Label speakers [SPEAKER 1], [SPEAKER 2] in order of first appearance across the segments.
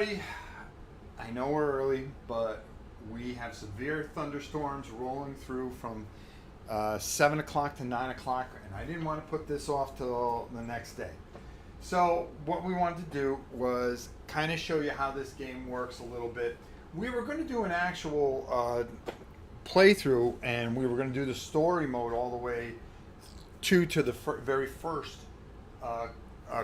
[SPEAKER 1] everybody. I know we're early, but we have severe thunderstorms rolling through from 7 o'clock to 9 o'clock, and I didn't want to put this off till the next day. So what we wanted to do was kind of show you how this game works a little bit. We were going to do an actual playthrough, and we were going to do the story mode all the way to the very first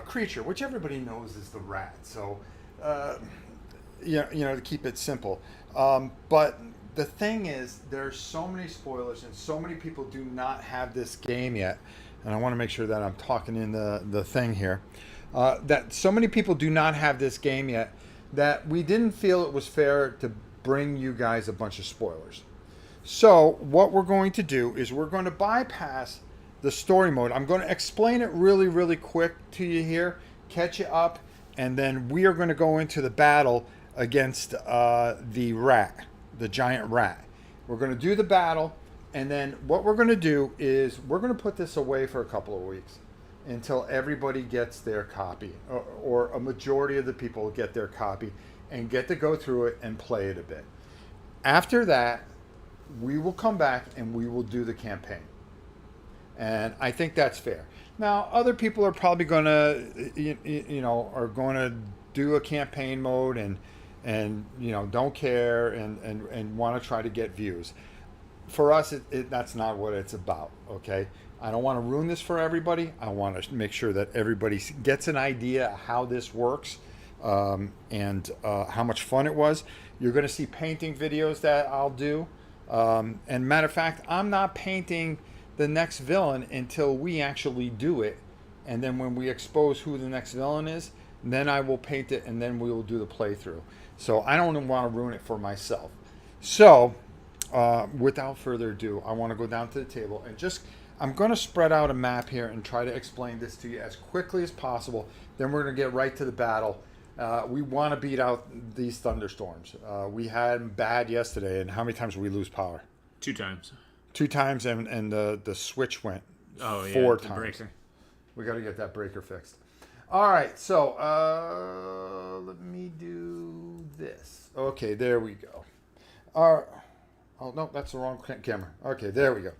[SPEAKER 1] creature, which everybody knows is the rat. So, to keep it simple. But the thing is, there's so many spoilers, and so many people do not have this game yet. And I want to make sure that I'm talking in the thing here. That so many people do not have this game yet that we didn't feel it was fair to bring you guys a bunch of spoilers. So what we're going to do is we're going to bypass the story mode. I'm going to explain it really, really quick to you here, catch you up, and then we are going to go into the battle against the rat, the giant rat. We're going to do the battle, and then what we're going to do is we're going to put this away for a couple of weeks until everybody gets their copy, or a majority of the people get their copy and get to go through it and play it a bit. After that, we will come back and we will do the campaign. And I think that's fair. Now, other people are probably going to, are going to do a campaign mode and don't care and want to try to get views. For us, that's not what it's about, okay? I don't want to ruin this for everybody. I want to make sure that everybody gets an idea how this works and how much fun it was. You're going to see painting videos that I'll do. And matter of fact, I'm not painting the next villain until we actually do it. And then when we expose who the next villain is, then I will paint it, and then we will do the playthrough. So I don't want to ruin it for myself. So without further ado, I want to go down to the table and I'm going to spread out a map here and try to explain this to you as quickly as possible. Then we're going to get right to the battle. We want to beat out these thunderstorms. We had them bad yesterday, and how many times did we lose power?
[SPEAKER 2] 2 times.
[SPEAKER 1] 2 times, and the switch went 4 times.
[SPEAKER 2] Breaker. We
[SPEAKER 1] got to get that breaker fixed. All right, so let me do this. Okay, there we go. Oh, no, that's the wrong camera. Okay, there we go.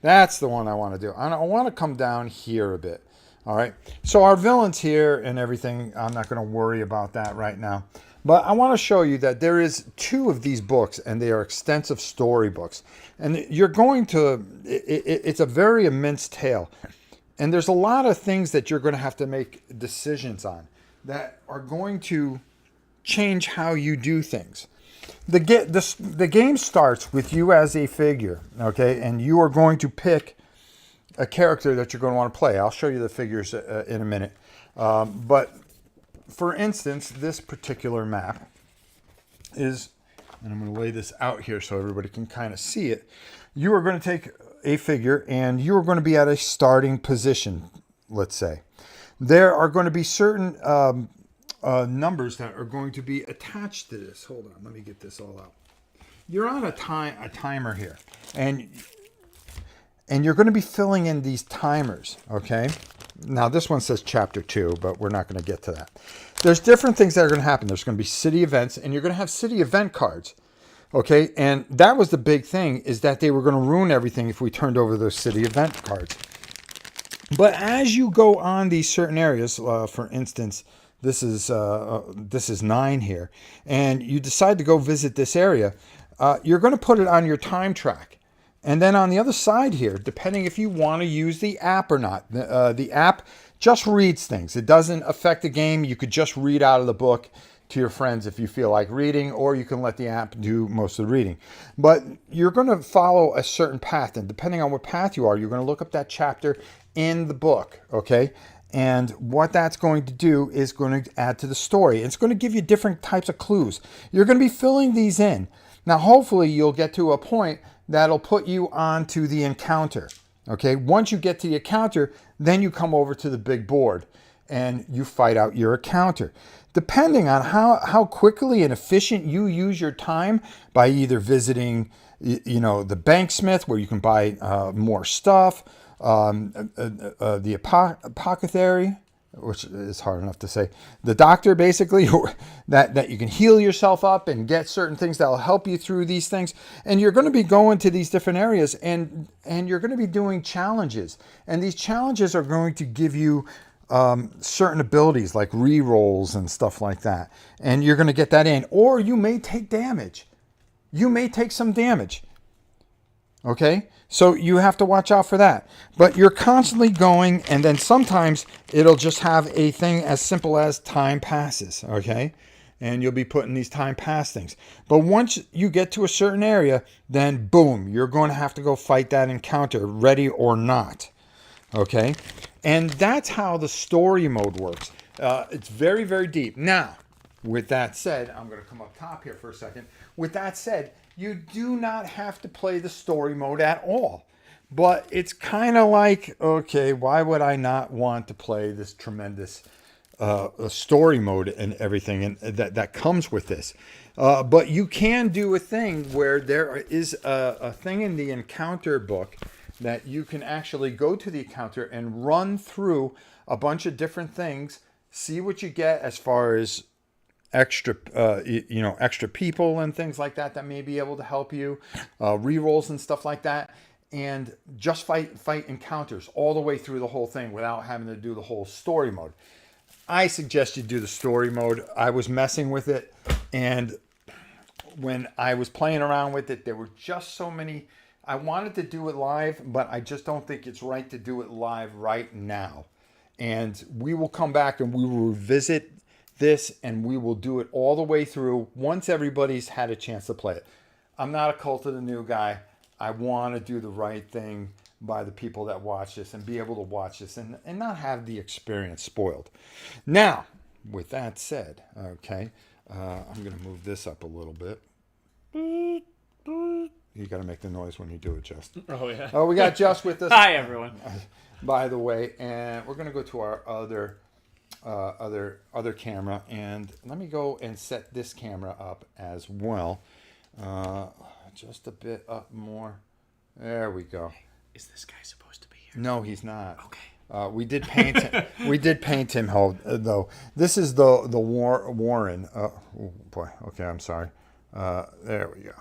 [SPEAKER 1] That's the one I want to do. I want to come down here a bit. All right, so our villains here and everything, I'm not going to worry about that right now. But I want to show you that there is 2 of these books, and they are extensive story books. And you're going to, it's a very immense tale. And there's a lot of things that you're going to have to make decisions on that are going to change how you do things. The game starts with you as a figure, okay? And you are going to pick a character that you're going to want to play. I'll show you the figures in a minute. But for instance, this particular map is, and I'm going to lay this out here so everybody can kind of see it. You are going to take a figure and you are going to be at a starting position, let's say. There are going to be certain numbers that are going to be attached to this. Hold on, let me get this all out. You're on a timer here, and you're going to be filling in these timers, okay? Now, this one says Chapter 2, but we're not going to get to that. There's different things that are going to happen. There's going to be city events, and you're going to have city event cards, okay? And that was the big thing, is that they were going to ruin everything if we turned over those city event cards. But as you go on these certain areas, for instance, this is 9 here, and you decide to go visit this area, you're going to put it on your time track. And then on the other side here, depending if you want to use the app or not, the app just reads things. It doesn't affect the game. You could just read out of the book to your friends if you feel like reading, or you can let the app do most of the reading. But you're going to follow a certain path, and depending on what path you are, you're going to look up that chapter in the book, okay? And what that's going to do is going to add to the story. It's going to give you different types of clues. You're going to be filling these in. Now, hopefully, you'll get to a point that'll put you onto the encounter. Okay, once you get to the encounter, then you come over to the big board and you fight out your encounter. Depending on how quickly and efficient you use your time by either visiting, the banksmith where you can buy more stuff, the apothecary, which is hard enough to say. The doctor, basically, that you can heal yourself up and get certain things that will help you through these things. And you're going to be going to these different areas, and you're going to be doing challenges. And these challenges are going to give you certain abilities like re-rolls and stuff like that. And you're going to get that in. Or you may take damage. You may take some damage. Okay, so you have to watch out for that. But you're constantly going, and then sometimes it'll just have a thing as simple as time passes, okay? And you'll be putting these time pass things. But once you get to a certain area, then boom, you're going to have to go fight that encounter, ready or not, okay? And that's how the story mode works. It's very, very deep. Now, with that said, I'm going to come up top here for a second. With that said, you do not have to play the story mode at all. But it's kind of like, okay, why would I not want to play this tremendous story mode and everything and that comes with this? But you can do a thing where there is a thing in the encounter book that you can actually go to the encounter and run through a bunch of different things, see what you get as far as extra people and things like that may be able to help you, re-rolls and stuff like that, and just fight encounters all the way through the whole thing without having to do the whole story mode. I suggest you do the story mode. I was messing with it, and when I was playing around with it, there were just so many. I wanted to do it live, but I just don't think it's right to do it live right now. And we will come back and we will revisit this, and we will do it all the way through once everybody's had a chance to play it. I'm not a cult of the new guy. I want to do the right thing by the people that watch this and be able to watch this and not have the experience spoiled. Now, with that said, okay, I'm going to move this up a little bit. You got to make the noise when you do it, Just.
[SPEAKER 2] Oh, yeah.
[SPEAKER 1] Oh, we got Just with us.
[SPEAKER 2] Hi, everyone.
[SPEAKER 1] By the way, and we're going to go to our other camera, and let me go and set this camera up as well, just a bit up more. There we go.
[SPEAKER 2] Is this guy supposed to be here?
[SPEAKER 1] No, he's not.
[SPEAKER 2] Okay.
[SPEAKER 1] We did paint him. We did paint him though. This is the Warren. Oh boy. Okay, I'm sorry. There we go.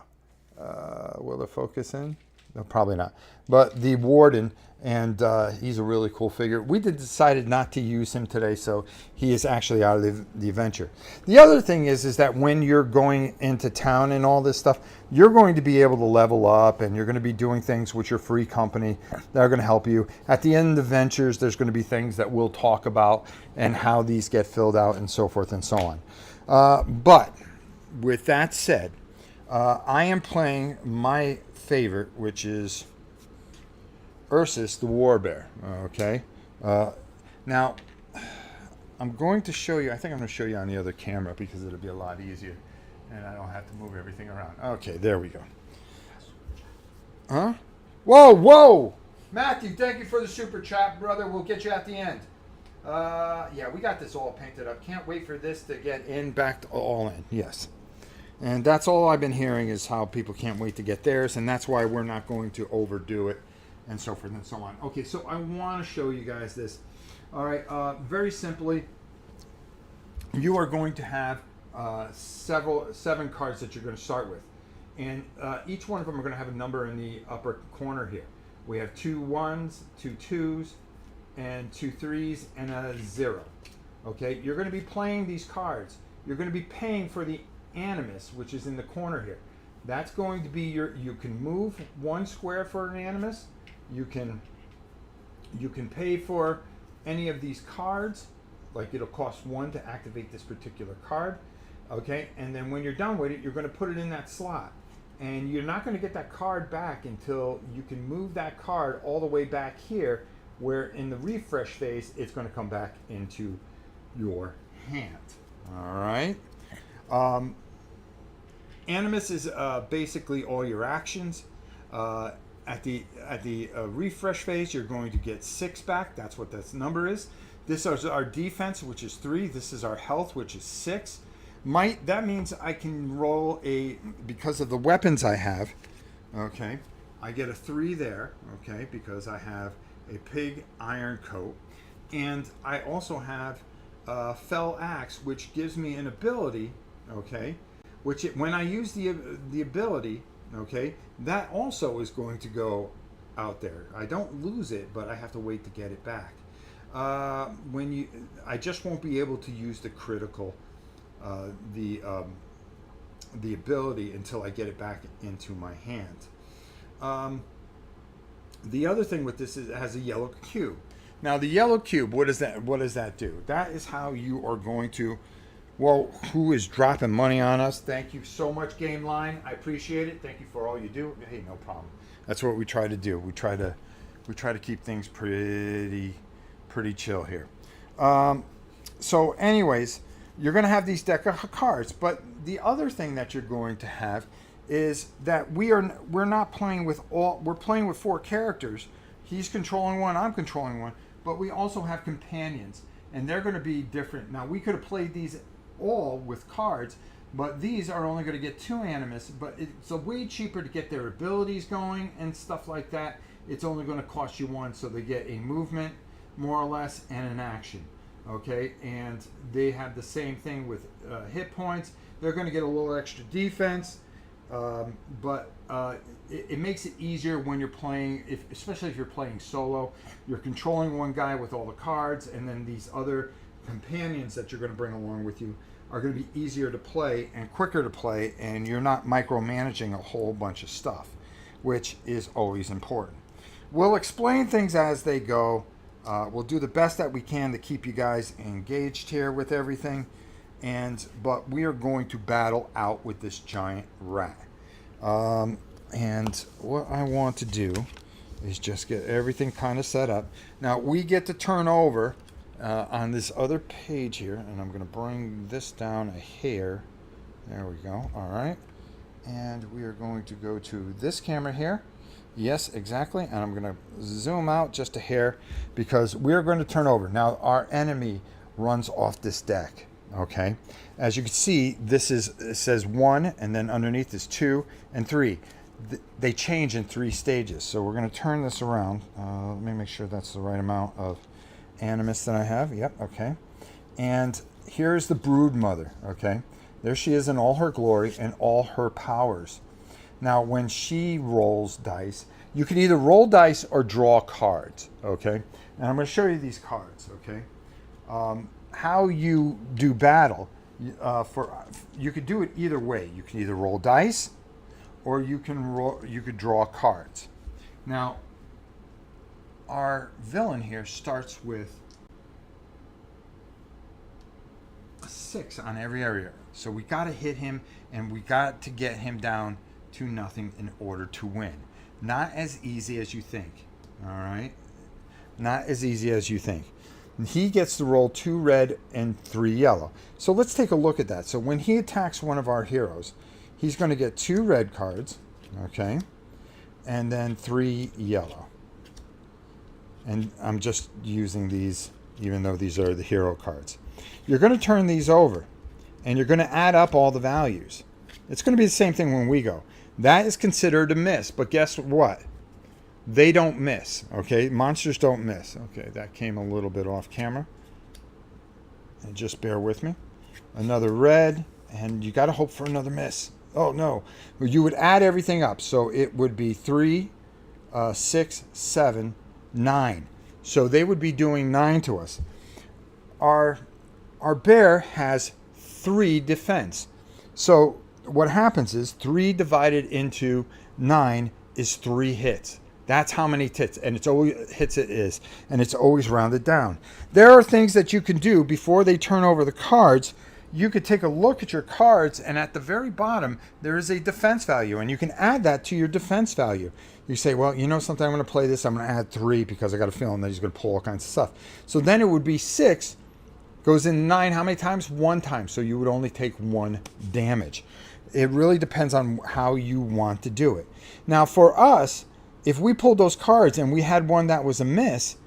[SPEAKER 1] Will it focus in? No, probably not. But the Warden, and he's a really cool figure. We decided not to use him today, so he is actually out of the adventure. The other thing is that when you're going into town and all this stuff, you're going to be able to level up, and you're going to be doing things with your free company that are going to help you. At the end of the ventures, there's going to be things that we'll talk about and how these get filled out and so forth and so on. But with that said, I am playing my favorite, which is Ursus the Warbear. Okay. Now, I'm going to show you, I think I'm going to show you on the other camera because it'll be a lot easier and I don't have to move everything around. Okay, there we go. Huh? Whoa! Matthew, thank you for the super chat, brother. We'll get you at the end. Yeah, we got this all painted up. Can't wait for this to get in, back to all in. Yes. And that's all I've been hearing is how people can't wait to get theirs, and that's why we're not going to overdo it, and so forth and so on. Okay, so I want to show you guys this. All right, very simply, you are going to have 7 cards that you're going to start with, and each one of them are going to have a number in the upper corner here. We have 2 1s, 2 2s, and 2 3s, and a 0. Okay, you're going to be playing these cards. You're going to be paying for the animus, which is in the corner here. That's going to be you can move 1 square for an animus. You can pay for any of these cards, like it'll cost 1 to activate this particular card. Okay, and then when you're done with it, you're going to put it in that slot, and you're not going to get that card back until you can move that card all the way back here, where in the refresh phase it's going to come back into your hand. All right. Animus is basically all your actions. At the refresh phase, you're going to get 6 back. That's what this number is. This is our defense, which is 3. This is our health, which is 6. That means I can roll because of the weapons I have. Okay, I get a 3 there. Okay, because I have a pig iron coat. And I also have Fell Axe, which gives me an ability, okay, when I use the ability, okay, that also is going to go out there. I don't lose it, but I have to wait to get it back. I just won't be able to use the critical, the ability until I get it back into my hand. The other thing with this is it has a yellow cube. Now the yellow cube, what does that do? That is how you are going to, well, who is dropping money on us? Thank you so much, Game Line. I appreciate it. Thank you for all you do. Hey, no problem. That's what we try to do. We try to keep things pretty chill here. So anyways, you're going to have these deck of cards, but the other thing that you're going to have is that we're not playing with we're playing with 4 characters. He's controlling one, I'm controlling one, but we also have companions, and they're going to be different. Now, we could have played these all with cards, but these are only going to get 2 animus, but it's a way cheaper to get their abilities going and stuff like that. It's only going to cost you 1, so they get a movement, more or less, and an action. Okay, and they have the same thing with hit points. They're going to get a little extra defense, but it makes it easier when you're playing, especially if you're playing solo. You're controlling one guy with all the cards, and then these other companions that you're going to bring along with you are going to be easier to play and quicker to play, and you're not micromanaging a whole bunch of stuff, which is always important. We'll explain things as they go. We'll do the best that we can to keep you guys engaged here with everything, but we are going to battle out with this giant rat. And what I want to do is just get everything kind of set up. Now we get to turn over on this other page here, and I'm going to bring this down a hair. There we go. All right, and we are going to go to this camera here. Yes, exactly. And I'm going to zoom out just a hair because we're going to turn over. Now, our enemy runs off this deck, okay? As you can see, it says 1, and then underneath is 2 and 3. They change in 3 stages. So we're going to turn this around. Let me make sure that's the right amount of animus that I have. Yep, okay. And here's the Broodmother, okay? There she is in all her glory and all her powers. Now, when she rolls dice, you can either roll dice or draw cards, okay? And I'm going to show you these cards, okay? How you do battle, you could do it either way. You can either roll dice, or you could draw cards. Now, our villain here starts with a 6 on every area. So we got to hit him, and we got to get him down to nothing in order to win. Not as easy as you think. All right? Not as easy as you think. He gets to roll 2 red and 3 yellow. So let's take a look at that. So when he attacks one of our heroes, he's going to get 2 red cards, okay? And then 3 yellow. And I'm just using these, even though these are the hero cards. You're going to turn these over, and you're going to add up all the values. It's going to be the same thing when we go. That is considered a miss, but guess what? They don't miss, okay? Monsters don't miss. Okay, that came a little bit off camera. And just bear with me. Another red, and you got to hope for another miss. Oh, no. You would add everything up, so it would be 3, 6, 7, 9. So they would be doing 9 to us. Our bear has 3 defense. So what happens is 3 divided into 9 is 3 hits. That's how many hits, and it's always hits it is, and it's always rounded down. There are things that you can do before they turn over the cards. You could take a look at your cards, and at the very bottom there is a defense value, and you can add that to your defense value. You say, well, you know something, I'm going to play this, I'm going to add 3 because I got a feeling that he's going to pull all kinds of stuff. So then it would be 6 goes in 9 how many times? 1 time. So you would only take 1 damage. It really depends on how you want to do it. Now for us, if we pulled those cards and we had one that was a miss,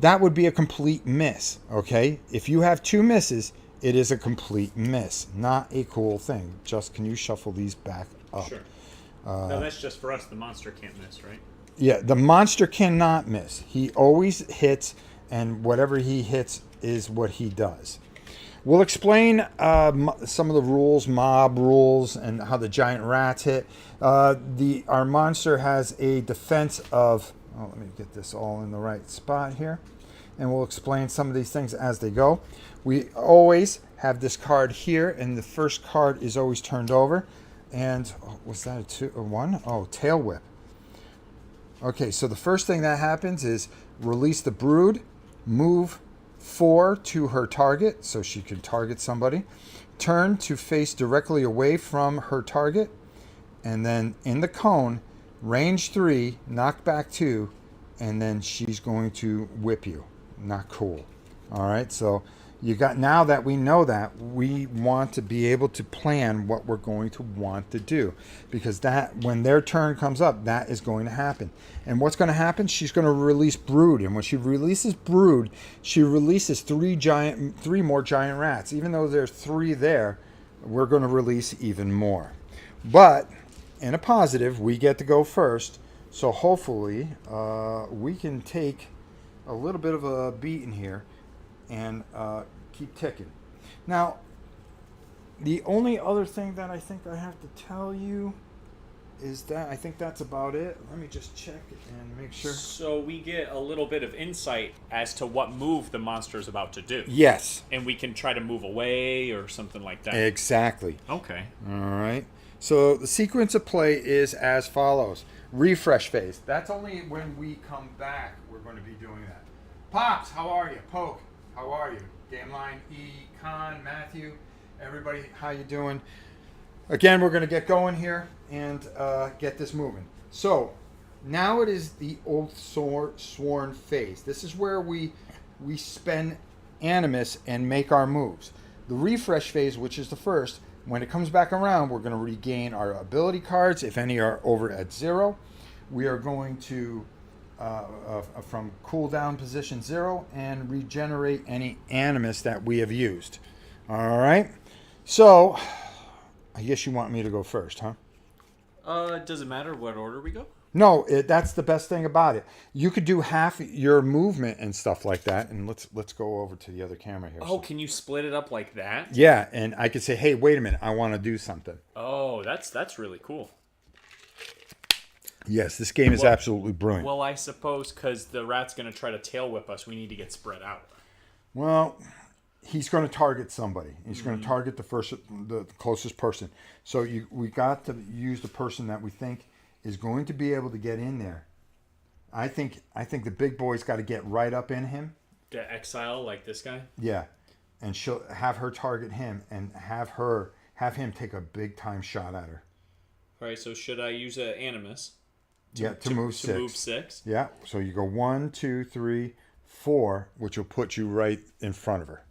[SPEAKER 1] that would be a complete miss, okay? If you have 2 misses, it is a complete miss. Not a cool thing. Just, can you shuffle these back up?
[SPEAKER 2] Sure. No, that's just for us. The monster can't miss, right?
[SPEAKER 1] Yeah, the monster cannot miss. He always hits, and whatever he hits is what he does. We'll explain some of the rules, mob rules, and how the giant rats hit. Our monster has a defense of... Oh, let me get this all in the right spot here. And we'll explain some of these things as they go. We always have this card here, and the first card is always turned over. And was that a 1? Oh, Tail Whip. Okay, so the first thing that happens is release the brood, move 4 to her target, so she can target somebody. Turn to face directly away from her target. And then in the cone, range 3, knock back 2, and then she's going to whip you. Not cool. All right, so you got, now that we know that, we want to be able to plan what we're going to want to do, because that, when their turn comes up, that is going to happen. And what's going to happen? She's going to release brood, and when she releases brood, she releases 3 more giant rats. Even though there's 3 there, we're going to release even more. But in a positive, we get to go first, so hopefully we can take a little bit of a beating here and keep ticking. Now, the only other thing that I think I have to tell you is that I think that's about it. Let me just check and make sure.
[SPEAKER 2] So we get a little bit of insight as to what move the monster is about to do.
[SPEAKER 1] Yes.
[SPEAKER 2] And we can try to move away or something like that.
[SPEAKER 1] Exactly.
[SPEAKER 2] Okay.
[SPEAKER 1] All right. So the sequence of play is as follows. Refresh phase. That's only when we come back we're going to be doing that. Pops, how are you? Poke, how are you? Game line, E, Con, Matthew, everybody, how you doing? Again, we're going to get going here and get this moving. So now it is the Oathsworn phase. This is where we spend animus and make our moves. The refresh phase, which is the first, when it comes back around, we're going to regain our ability cards, if any are over at 0. We are going to, from cooldown position 0, and regenerate any animus that we have used. All right? So, I guess you want me to go first, huh?
[SPEAKER 2] Does it matter what order we go?
[SPEAKER 1] No, that's the best thing about it. You could do half your movement and stuff like that. And let's go over to the other camera here.
[SPEAKER 2] Oh, can you split it up like that?
[SPEAKER 1] Yeah, and I could say, hey, wait a minute, I want to do something.
[SPEAKER 2] Oh, that's really cool.
[SPEAKER 1] Yes, this game is absolutely brilliant.
[SPEAKER 2] Well, I suppose because the rat's going to try to tail whip us, we need to get spread out.
[SPEAKER 1] Well, he's going to target somebody. He's going to target the closest person. So we got to use the person that we think is going to be able to get in there. I think the big boy's got to get right up in him.
[SPEAKER 2] The exile, like this guy?
[SPEAKER 1] Yeah. And she'll have her target him and have him take a big time shot at her.
[SPEAKER 2] All right, so should I use an animus?
[SPEAKER 1] To move 6.
[SPEAKER 2] To move 6?
[SPEAKER 1] Yeah. So you go 1, 2, 3, 4, which will put you right in front of her.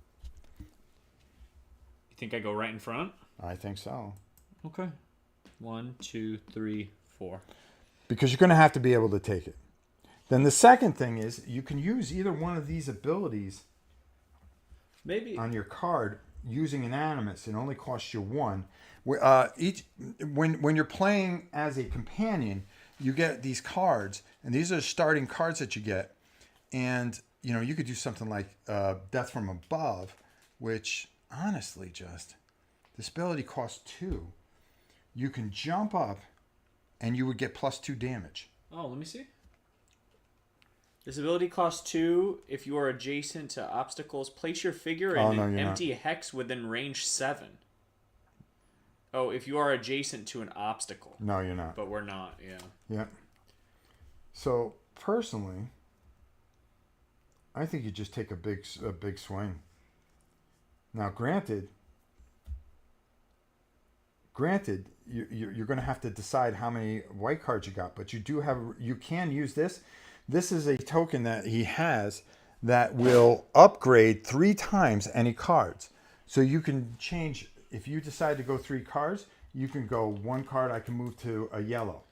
[SPEAKER 2] You think I go right in front?
[SPEAKER 1] I think so.
[SPEAKER 2] Okay. 1, 2, 3, 4.
[SPEAKER 1] Because you're going to have to be able to take it. Then the second thing is you can use either one of these abilities
[SPEAKER 2] maybe
[SPEAKER 1] on your card using an animus. It only costs you 1. When you're playing as a companion, you get these cards, and these are the starting cards that you get. And you could do something like Death from Above, which honestly, this ability costs 2. You can jump up, and you would get +2 damage.
[SPEAKER 2] Oh, let me see. This ability costs 2. If you are adjacent to obstacles, place your figure in an empty hex within range 7. Oh, if you are adjacent to an obstacle.
[SPEAKER 1] No, you're not.
[SPEAKER 2] But we're not, yeah.
[SPEAKER 1] Yeah. So, personally, I think you just take a big swing. Now, granted, you're going to have to decide how many white cards you got, but you can use this. This is a token that he has that will upgrade 3 times any cards. So you can change, if you decide to go 3 cards, you can go 1 card I can move to a yellow.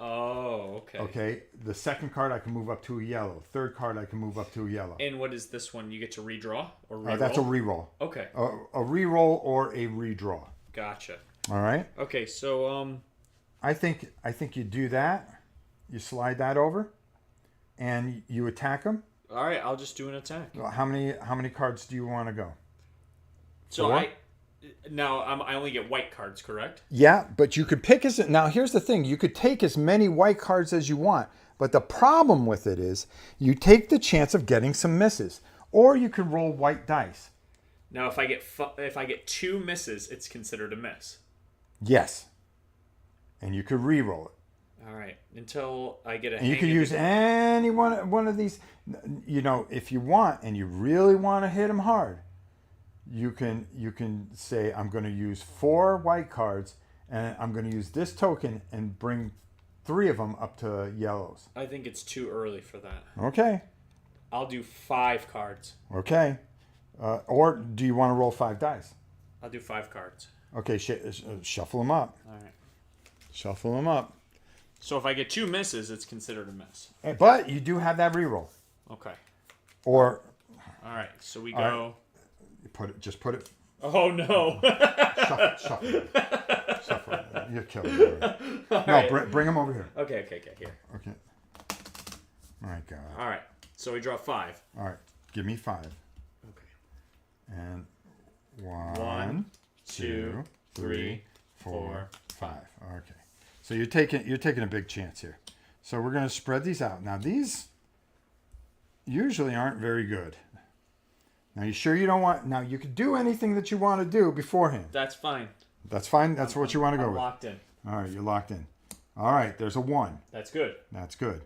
[SPEAKER 2] Oh, okay.
[SPEAKER 1] Okay. The second card I can move up to a yellow. Third card I can move up to a yellow.
[SPEAKER 2] And what is this one? You get to redraw or reroll?
[SPEAKER 1] That's a reroll.
[SPEAKER 2] Okay.
[SPEAKER 1] A reroll or a redraw.
[SPEAKER 2] Gotcha.
[SPEAKER 1] All right.
[SPEAKER 2] Okay, so
[SPEAKER 1] I think you do that. You slide that over, and you attack him.
[SPEAKER 2] All right, I'll just do an attack.
[SPEAKER 1] Well, how many cards do you want to go?
[SPEAKER 2] So
[SPEAKER 1] 4?
[SPEAKER 2] I only get white cards, correct?
[SPEAKER 1] Yeah, but you could pick now here's the thing. You could take as many white cards as you want, but the problem with it is you take the chance of getting some misses, or you could roll white dice.
[SPEAKER 2] Now, if I get 2 misses, it's considered a miss.
[SPEAKER 1] Yes. And you could re-roll it.
[SPEAKER 2] All right, until I get a
[SPEAKER 1] And you can use any one of these. If you want, and you really want to hit them hard, you can say, I'm going to use 4 white cards, and I'm going to use this token and bring 3 of them up to yellows.
[SPEAKER 2] I think it's too early for that.
[SPEAKER 1] Okay.
[SPEAKER 2] I'll do 5 cards.
[SPEAKER 1] Okay. Or do you want to roll 5 dice?
[SPEAKER 2] I'll do 5 cards.
[SPEAKER 1] Okay, shuffle them up.
[SPEAKER 2] All right.
[SPEAKER 1] Shuffle them up.
[SPEAKER 2] So if I get 2 misses, it's considered a miss.
[SPEAKER 1] But you do have that reroll.
[SPEAKER 2] Okay.
[SPEAKER 1] Or.
[SPEAKER 2] All right. So we go.
[SPEAKER 1] Right. Just put it.
[SPEAKER 2] Oh no.
[SPEAKER 1] Shuffle. You're killing me. No,
[SPEAKER 2] Right.
[SPEAKER 1] Bring them over here.
[SPEAKER 2] Okay. Here.
[SPEAKER 1] Okay. My God.
[SPEAKER 2] All right. So we draw 5.
[SPEAKER 1] All right. Give me 5.
[SPEAKER 2] Okay.
[SPEAKER 1] And 1, 2, 3, 4, 5. Okay. So you're taking a big chance here. So we're going to spread these out. Now these usually aren't very good. Now you sure you don't want? Now you could do anything that you want to do beforehand.
[SPEAKER 2] That's fine.
[SPEAKER 1] That's fine. That's what you want to go
[SPEAKER 2] I'm
[SPEAKER 1] with.
[SPEAKER 2] locked in.
[SPEAKER 1] All right, you're locked in. All right, there's a 1.
[SPEAKER 2] That's good.
[SPEAKER 1] That's good.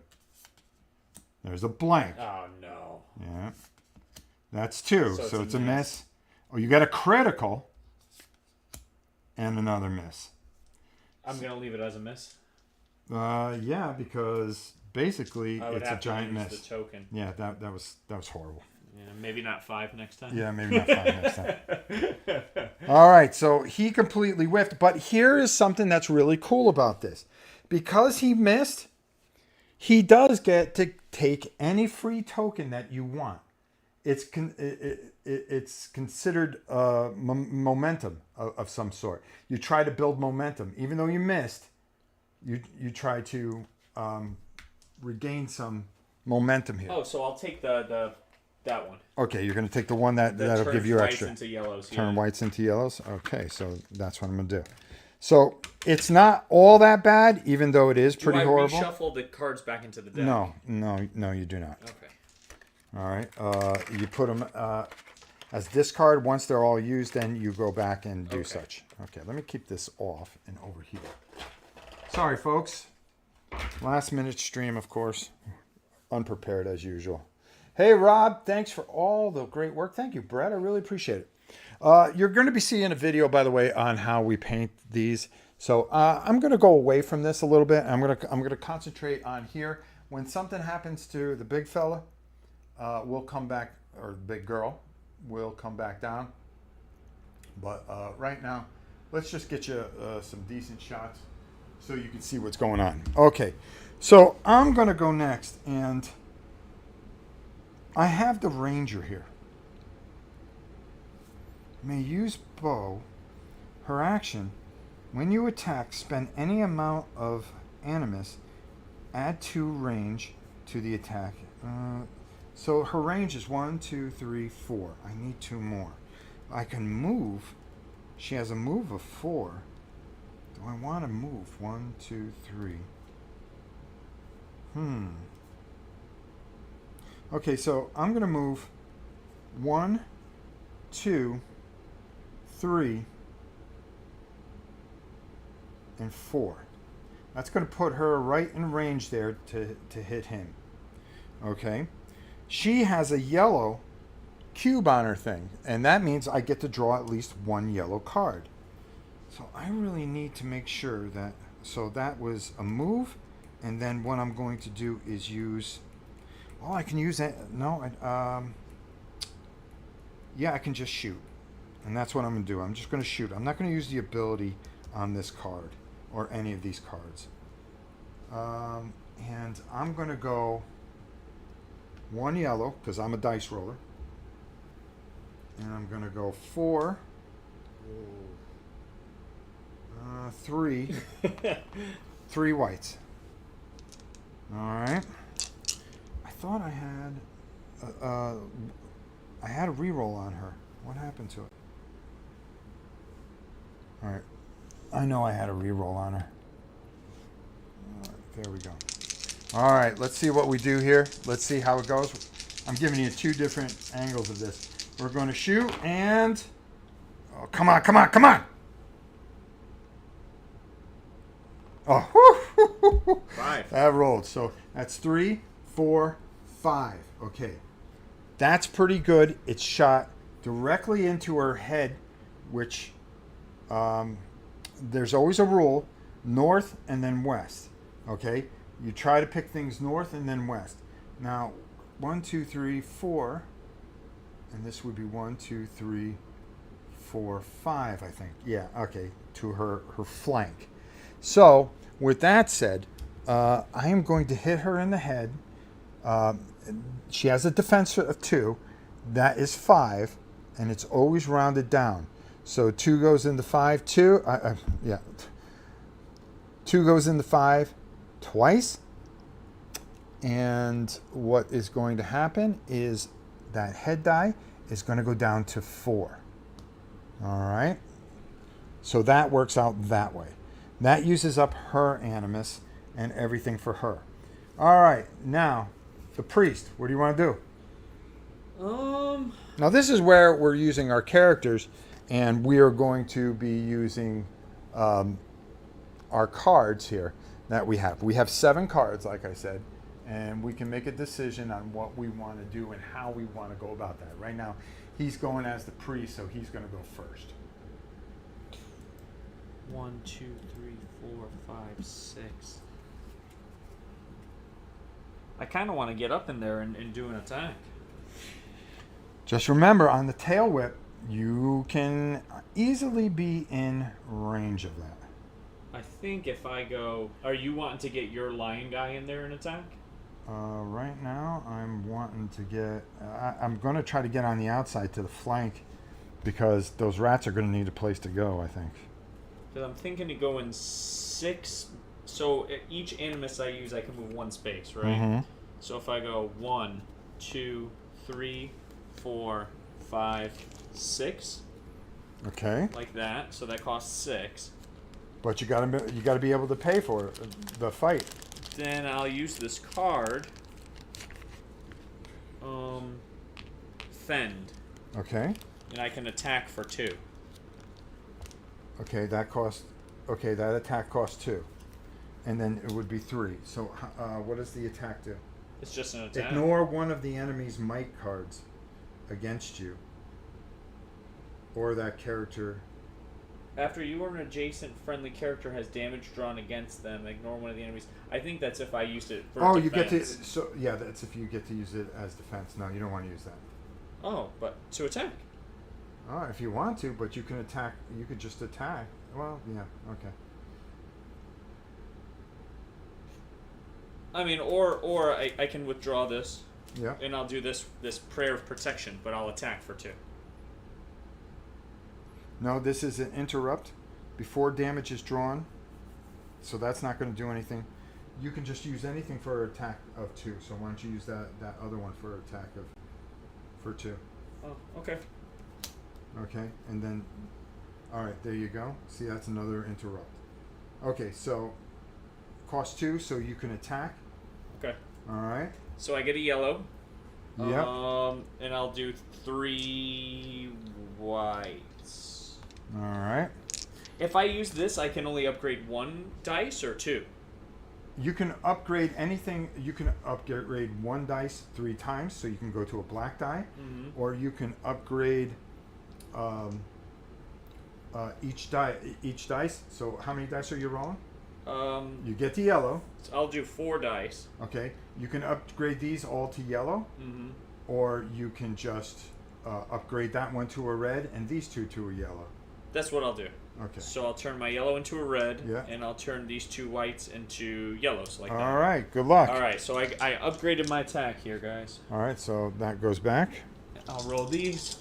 [SPEAKER 1] There's a blank.
[SPEAKER 2] Oh no.
[SPEAKER 1] Yeah. That's 2.
[SPEAKER 2] So
[SPEAKER 1] it's a miss. Oh, you got a critical and another miss.
[SPEAKER 2] I'm gonna leave it as a miss.
[SPEAKER 1] Yeah, because basically it's a giant miss.
[SPEAKER 2] The token.
[SPEAKER 1] Yeah, that was horrible.
[SPEAKER 2] Yeah, maybe not 5 next time.
[SPEAKER 1] Yeah, maybe not 5 next time. All right, so he completely whiffed. But here is something that's really cool about this. Because he missed, he does get to take any free token that you want. It's considered momentum of some sort. You try to build momentum. Even though you missed, you try to regain some momentum here.
[SPEAKER 2] Oh, so I'll take that one.
[SPEAKER 1] Okay, you're going to take the one that'll give you extra.
[SPEAKER 2] Turn whites into yellows.
[SPEAKER 1] Turn whites into yellows. Okay, so that's what I'm going to do. So it's not all that bad, even though it is pretty horrible.
[SPEAKER 2] Do I reshuffle the cards back into the deck?
[SPEAKER 1] No, you do not.
[SPEAKER 2] Okay.
[SPEAKER 1] All right, you put them as discard. Once they're all used, then you go back and do such. Okay, let me keep this off and over here. Sorry, folks. Last minute stream, of course. Unprepared as usual. Hey, Rob, thanks for all the great work. Thank you, Brett. I really appreciate it. You're going to be seeing a video, by the way, on how we paint these. So I'm going to go away from this a little bit. I'm going to concentrate on here. When something happens to the big fella, we'll come back, or the big girl, will come back down. But right now, let's just get you some decent shots so you can see what's going on. Okay, so I'm going to go next, and I have the ranger here. May use bow. Her action, when you attack, spend any amount of animus, add 2 range to the attack. So her range is 1, 2, 3, 4. I need 2 more. I can move. She has a move of 4. Do I want to move? 1, 2, 3. Okay, so I'm going to move 1, 2, 3, and 4. That's going to put her right in range there to hit him. Okay. She has a yellow cube on her thing, and that means I get to draw at least 1 yellow card. So I really need to make sure that, so that was a move, and then what I'm going to do is use, oh, I can use that, yeah, I can just shoot. And that's what I'm going to do. I'm just going to shoot. I'm not going to use the ability on this card or any of these cards. And I'm going to go 1 yellow because I'm a dice roller. And I'm going to go 4, 3, 3 whites. All right. I thought I had, I had a reroll on her. What happened to it? All right. I know I had a reroll on her. All right, there we go. All right, let's see what we do here. Let's see how it goes. I'm giving you 2 different angles of this. We're going to shoot and... Oh, come on, come on, come on! Oh,
[SPEAKER 2] 5.
[SPEAKER 1] That rolled. So that's 3, 4, 5. Okay. That's pretty good. It's shot directly into her head, which there's always a rule, north and then west. Okay? You try to pick things north and then west. Now, 1, 2, 3, 4, and this would be 1, 2, 3, 4, 5, I think. Yeah, okay, to her flank. So, with that said, I am going to hit her in the head. She has a defense of 2. That is 5, and it's always rounded down. So 2 goes into 5. 2 goes into 5 twice. And what is going to happen is that head die is going to go down to 4. All right. So that works out that way. That uses up her animus and everything for her. All right. Now, the priest. What do you want to do? Now this is where we're using our characters, and we are going to be using our cards here that we have. We have 7 cards, like I said, and we can make a decision on what we want to do and how we want to go about that. Right now, he's going as the priest, so he's going to go first.
[SPEAKER 2] 1, 2, 3, 4, 5, 6. I kind of want to get up in there and do an attack.
[SPEAKER 1] Just remember, on the tail whip, you can easily be in range of that.
[SPEAKER 2] I think if I go... Are you wanting to get your lion guy in there and attack?
[SPEAKER 1] Right now, I'm wanting to get... I'm going to try to get on the outside to the flank, because those rats are going to need a place to go, I think.
[SPEAKER 2] Because I'm thinking to go in 6... So each animus I use, I can move 1 space, right?
[SPEAKER 1] Mm-hmm.
[SPEAKER 2] So if I go 1, 2, 3, 4, 5, 6.
[SPEAKER 1] Okay.
[SPEAKER 2] Like that. So that costs 6.
[SPEAKER 1] But you gotta be able to pay for the fight.
[SPEAKER 2] Then I'll use this card. Fend.
[SPEAKER 1] Okay.
[SPEAKER 2] And I can attack for 2.
[SPEAKER 1] Okay, that attack costs 2. And then it would be 3. So what does the attack do?
[SPEAKER 2] It's just an attack.
[SPEAKER 1] Ignore one of the enemy's might cards against you. Or that character.
[SPEAKER 2] After you or an adjacent friendly character has damage drawn against them, ignore one of the enemies. I think that's if I used it for defense.
[SPEAKER 1] You get to... So, yeah, that's if you get to use it as defense. No, you don't want to use that.
[SPEAKER 2] Oh, but to attack.
[SPEAKER 1] Oh, if you want to, but you can attack... You could just attack. Well, yeah, okay.
[SPEAKER 2] I mean, or I can withdraw this.
[SPEAKER 1] Yeah.
[SPEAKER 2] And I'll do this prayer of protection, but I'll attack for 2.
[SPEAKER 1] No, this is an interrupt before damage is drawn. So that's not going to do anything. You can just use anything for attack of 2. So why don't you use that other one for attack for 2?
[SPEAKER 2] Oh, okay.
[SPEAKER 1] Okay, and then, all right, there you go. See, that's another interrupt. Okay, so cost 2, so you can attack.
[SPEAKER 2] Okay.
[SPEAKER 1] All right.
[SPEAKER 2] So I get a yellow.
[SPEAKER 1] Yep.
[SPEAKER 2] And I'll do 3 whites.
[SPEAKER 1] All right.
[SPEAKER 2] If I use this, I can only upgrade 1 dice or 2.
[SPEAKER 1] You can upgrade anything. You can upgrade 1 dice 3 times, so you can go to a black die, or you can upgrade each dice. So how many dice are you rolling? You get to yellow.
[SPEAKER 2] I'll do 4 dice.
[SPEAKER 1] Okay. You can upgrade these all to yellow, or you can just upgrade that one to a red and these 2 to a yellow.
[SPEAKER 2] That's what I'll do.
[SPEAKER 1] Okay.
[SPEAKER 2] So I'll turn my yellow into a red,
[SPEAKER 1] yeah,
[SPEAKER 2] and I'll turn these 2 whites into yellows, like that.
[SPEAKER 1] All right. Good luck.
[SPEAKER 2] All right. So I upgraded my attack here, guys.
[SPEAKER 1] All right. So that goes back.
[SPEAKER 2] I'll roll these.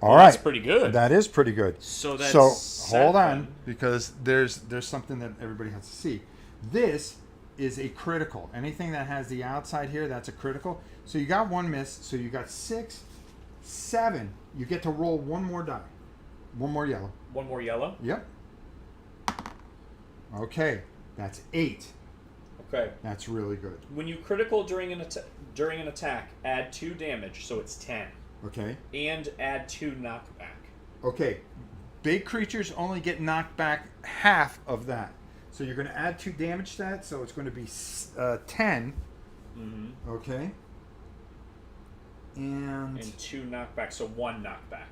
[SPEAKER 1] All right.
[SPEAKER 2] That's pretty good.
[SPEAKER 1] That is pretty good.
[SPEAKER 2] So that's
[SPEAKER 1] hold
[SPEAKER 2] 7.
[SPEAKER 1] on, because there's something that everybody has to see. This is a critical. Anything that has the outside here, that's a critical. So you got one miss. So you got 6, 7. You get to roll one more die. One more yellow.
[SPEAKER 2] One more yellow?
[SPEAKER 1] Yep. Okay. That's 8.
[SPEAKER 2] Okay.
[SPEAKER 1] That's really good.
[SPEAKER 2] When you critical during an attack, add 2 damage, so it's 10.
[SPEAKER 1] Okay.
[SPEAKER 2] And add 2 knockback.
[SPEAKER 1] Okay. Big creatures only get knocked back half of that. So you're going to add 2 damage to that, so it's going to be 10.
[SPEAKER 2] Mm-hmm.
[SPEAKER 1] Okay. And
[SPEAKER 2] 2 knockback, so 1 knockback.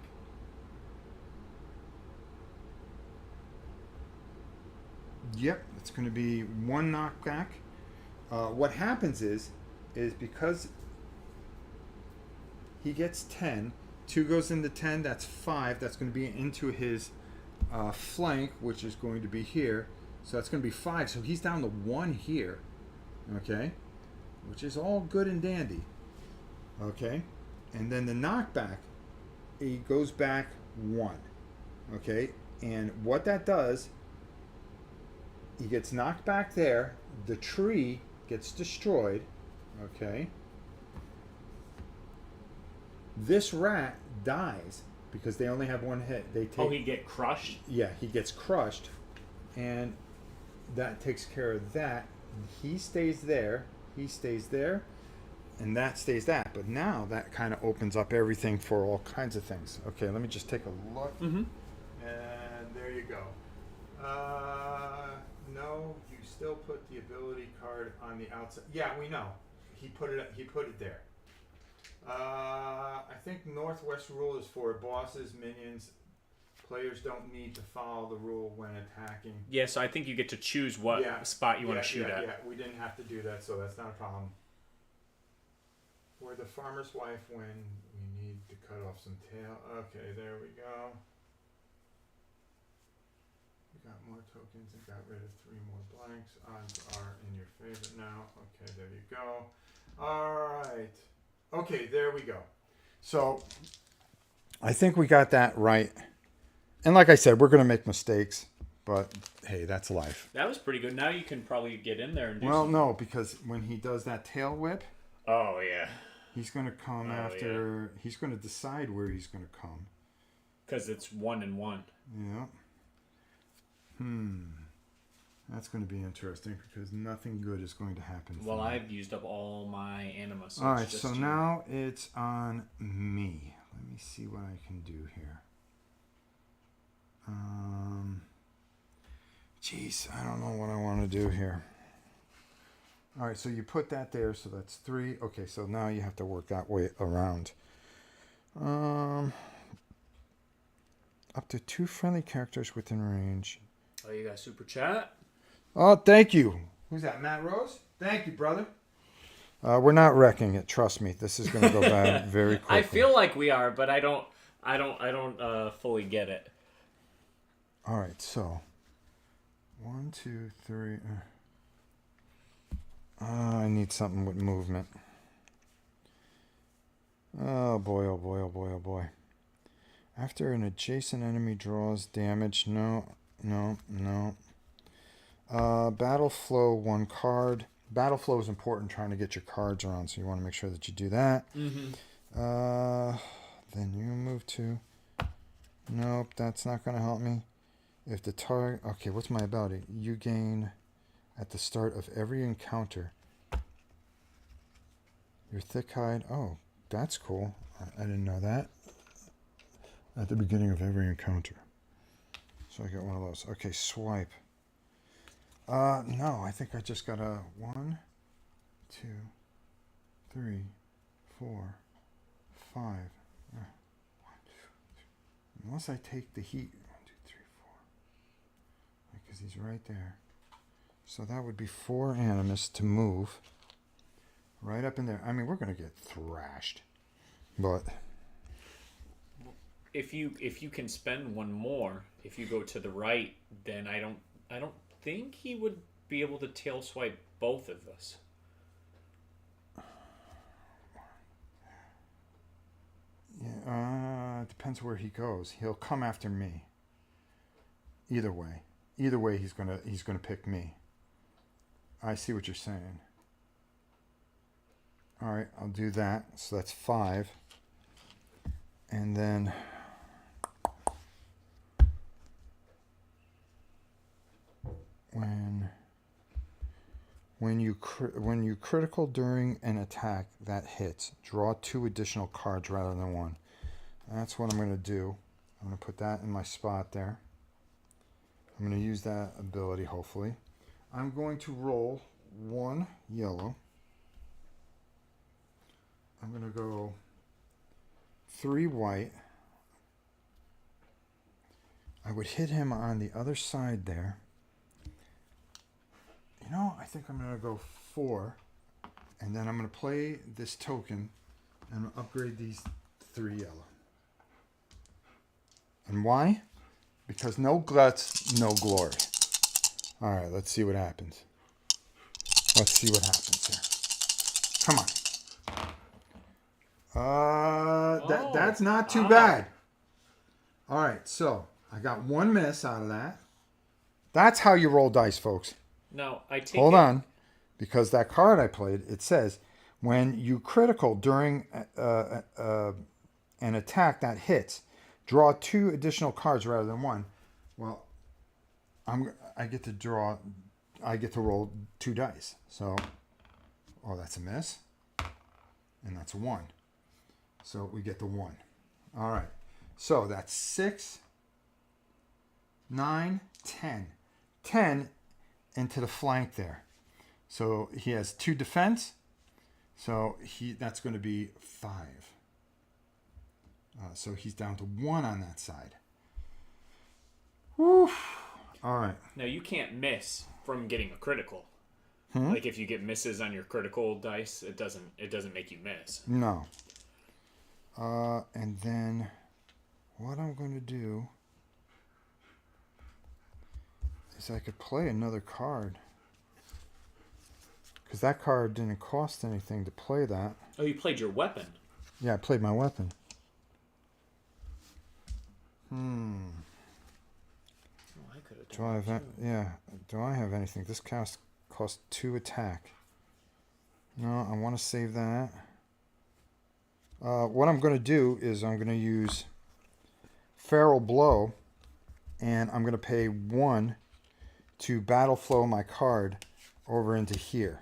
[SPEAKER 1] Yep, it's going to be 1 knockback. What happens is because he gets 10, 2 goes into 10, that's 5. That's going to be into his flank, which is going to be here. So that's going to be 5. So he's down to 1 here. Okay? Which is all good and dandy. Okay? And then the knockback, he goes back 1. Okay? And what that does, he gets knocked back there. The tree gets destroyed. Okay? This rat dies because they only have 1 hit. They take,
[SPEAKER 2] he get crushed?
[SPEAKER 1] Yeah, he gets crushed. And that takes care of that. He stays there. He stays there. And that stays that. But now that kind of opens up everything for all kinds of things. Okay, let me just take a look.
[SPEAKER 2] Mm-hmm.
[SPEAKER 1] And there you go. No, you still put the ability card on the outside. Yeah, we know. He put it there. I think Northwest rule is for bosses, minions. Players don't need to follow the rule when attacking.
[SPEAKER 2] Yeah, so I think you get to choose what spot you want to shoot at.
[SPEAKER 1] Yeah, we didn't have to do that, so that's not a problem. For the farmer's wife, when we need to cut off some tail. Okay, there we go. We got more tokens and got rid of 3 more blanks. Odds are in your favor now. Okay, there you go. Alright. Okay, there we go. So, I think we got that right. And like I said, we're going to make mistakes, but hey, that's life.
[SPEAKER 2] That was pretty good. Now you can probably get in there and do
[SPEAKER 1] Well, no, because when he does that tail whip,
[SPEAKER 2] oh, yeah.
[SPEAKER 1] he's going to come after... Yeah. He's going to decide where he's going to come.
[SPEAKER 2] Because it's 1 and 1.
[SPEAKER 1] Yeah. That's going to be interesting because nothing good is going to happen.
[SPEAKER 2] Well, I've used up all my anima. So
[SPEAKER 1] all right, so now it's on me. Let me see what I can do here. Jeez, I don't know what I want to do here. All right, so you put that there, so that's 3. Okay, so now you have to work that way around. Up to 2 friendly characters within range.
[SPEAKER 2] Oh, you got super chat?
[SPEAKER 1] Oh, thank you. Who's that, Matt Rose? Thank you, brother. We're not wrecking it. Trust me, this is going to go bad very quickly.
[SPEAKER 2] I feel like we are, but I don't fully get it.
[SPEAKER 1] All right, so 1, 2, 3. I need something with movement. Oh boy, oh boy, oh boy, oh boy. After an adjacent enemy draws damage, no. Battle flow 1 card. Battle flow is important trying to get your cards around, so you want to make sure that you do that.
[SPEAKER 2] Mm-hmm.
[SPEAKER 1] Then you move to... Nope, that's not going to help me. If the target... Okay, what's my ability? You gain at the start of every encounter. Your thick hide... Oh, that's cool. I didn't know that. At the beginning of every encounter. So I get one of those. Okay, swipe. No, I think I just got a 1, 2, 3, 4, 5. 1, 2, 3. Unless I take the heat. 1, 2, 3, 4. Because he's right there. So that would be 4 animus to move. Right up in there. I mean, we're going to get thrashed. But...
[SPEAKER 2] If you can spend 1 more, if you go to the right, then I don't think he would be able to tail swipe both of us.
[SPEAKER 1] Yeah, it depends where he goes. He'll come after me. Either way, he's gonna pick me. I see what you're saying. All right, I'll do that. So that's 5. And then when you critical during an attack that hits, draw 2 additional cards rather than 1. That's what I'm going to do. I'm going to put that in my spot there. I'm going to use that ability, hopefully. I'm going to roll 1 yellow. I'm going to go 3 white. I would hit him on the other side there. You know, I think I'm going to go 4. And then I'm going to play this token and upgrade these 3 yellow. And why? Because no guts, no glory. All right, let's see what happens. Let's see what happens here. Come on. That's not too bad. All right, so I got 1 miss out of that. That's how you roll dice, folks.
[SPEAKER 2] No, I take
[SPEAKER 1] Hold on, because that card I played, it says when you critical during an attack that hits, draw 2 additional cards rather than 1. Well, I get to roll 2 dice. So, that's a miss, and that's a 1. So we get the 1. All right. So that's 6, 9, 10. 10 into the flank there. So he has 2 defense. So that's going to be 5. So he's down to 1 on that side. Woo. All right.
[SPEAKER 2] Now you can't miss from getting a critical. Like if you get misses on your critical dice, it doesn't make you miss.
[SPEAKER 1] No. And then what I'm going to do is I could play another card. Because that card didn't cost anything to play that.
[SPEAKER 2] Oh, you played your weapon.
[SPEAKER 1] Yeah, I played my weapon.
[SPEAKER 2] Oh, I could have done
[SPEAKER 1] Do I have anything? This costs 2 attack. No, I want to save that. What I'm going to do is I'm going to use Feral Blow, and I'm going to pay 1 to battle flow my card over into here.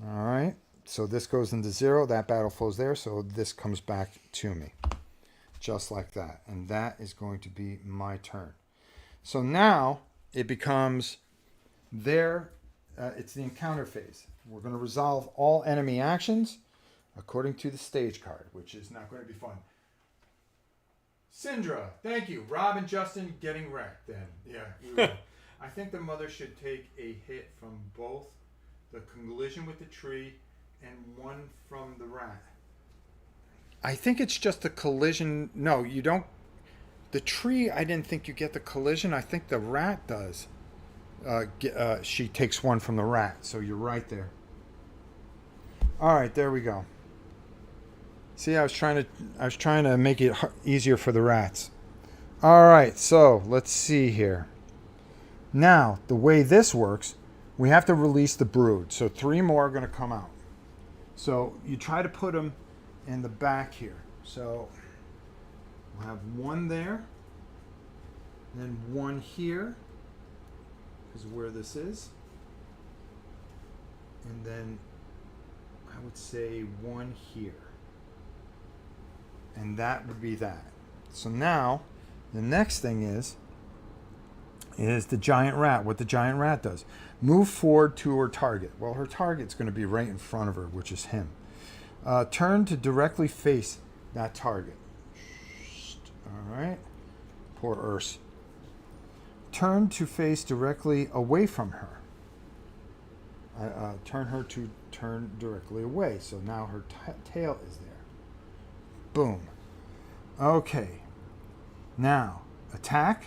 [SPEAKER 1] All right. So this goes into 0. That battle flows there. So this comes back to me. Just like that. And that is going to be my turn. So now it becomes it's the encounter phase. We're going to resolve all enemy actions according to the stage card, which is not going to be fun. Syndra, thank you. Rob and Justin getting wrecked then. Yeah, we will. I think the mother should take a hit from both the collision with the tree and 1 from the rat. I think it's just the collision. No, you don't. The tree, I didn't think you get the collision. I think the rat does. She takes 1 from the rat, so you're right there. All right, there we go. See, I was trying to make it easier for the rats. All right, so let's see here. Now, the way this works, we have to release the brood. So 3 more are going to come out. So you try to put them in the back here. So we'll have 1 there, then 1 here, is where this is, and then I would say 1 here, and that would be that. So now the next thing is the giant rat. What the giant rat does: move forward to her target. Well, her target's going to be right in front of her, which is him. Turn to directly face that target. All right. Poor Urs. Turn to face directly away from her. Turn her to turn directly away. So now her tail is there. Boom. Okay. Now, attack,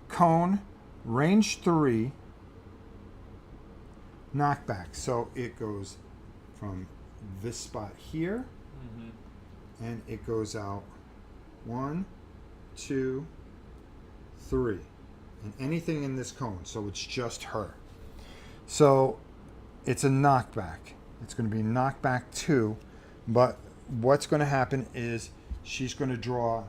[SPEAKER 1] cone, range 3, knockback. So it goes from this spot here, and it goes out 1, 2, 3. And anything in this cone, so it's just her. So it's a knockback. It's going to be knockback 2. But what's going to happen is she's going to draw.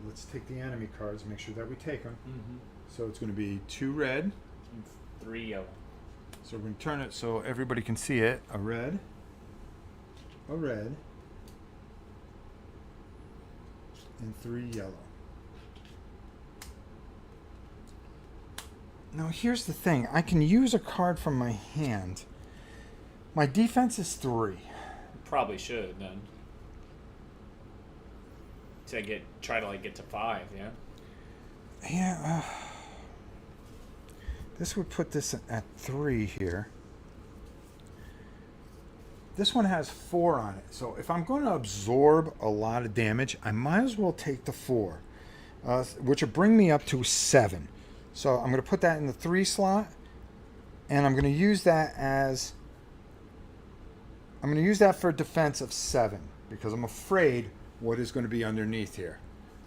[SPEAKER 1] Let's take the enemy cards. Make sure that we take them.
[SPEAKER 2] Mm-hmm.
[SPEAKER 1] So it's going to be 2 red.
[SPEAKER 2] And 3 yellow.
[SPEAKER 1] So we're going to turn it so everybody can see it. A red. A red. And 3 yellow. Now here's the thing. I can use a card from my hand. My defense is 3.
[SPEAKER 2] Probably should then. To try to get to 5, yeah.
[SPEAKER 1] Yeah. This would put this at 3 here. This one has 4 on it. So if I'm going to absorb a lot of damage, I might as well take the 4, which will bring me up to 7. So I'm going to put that in the 3 slot, and I'm going to use that as... I'm going to use that for a defense of 7, because I'm afraid what is going to be underneath here.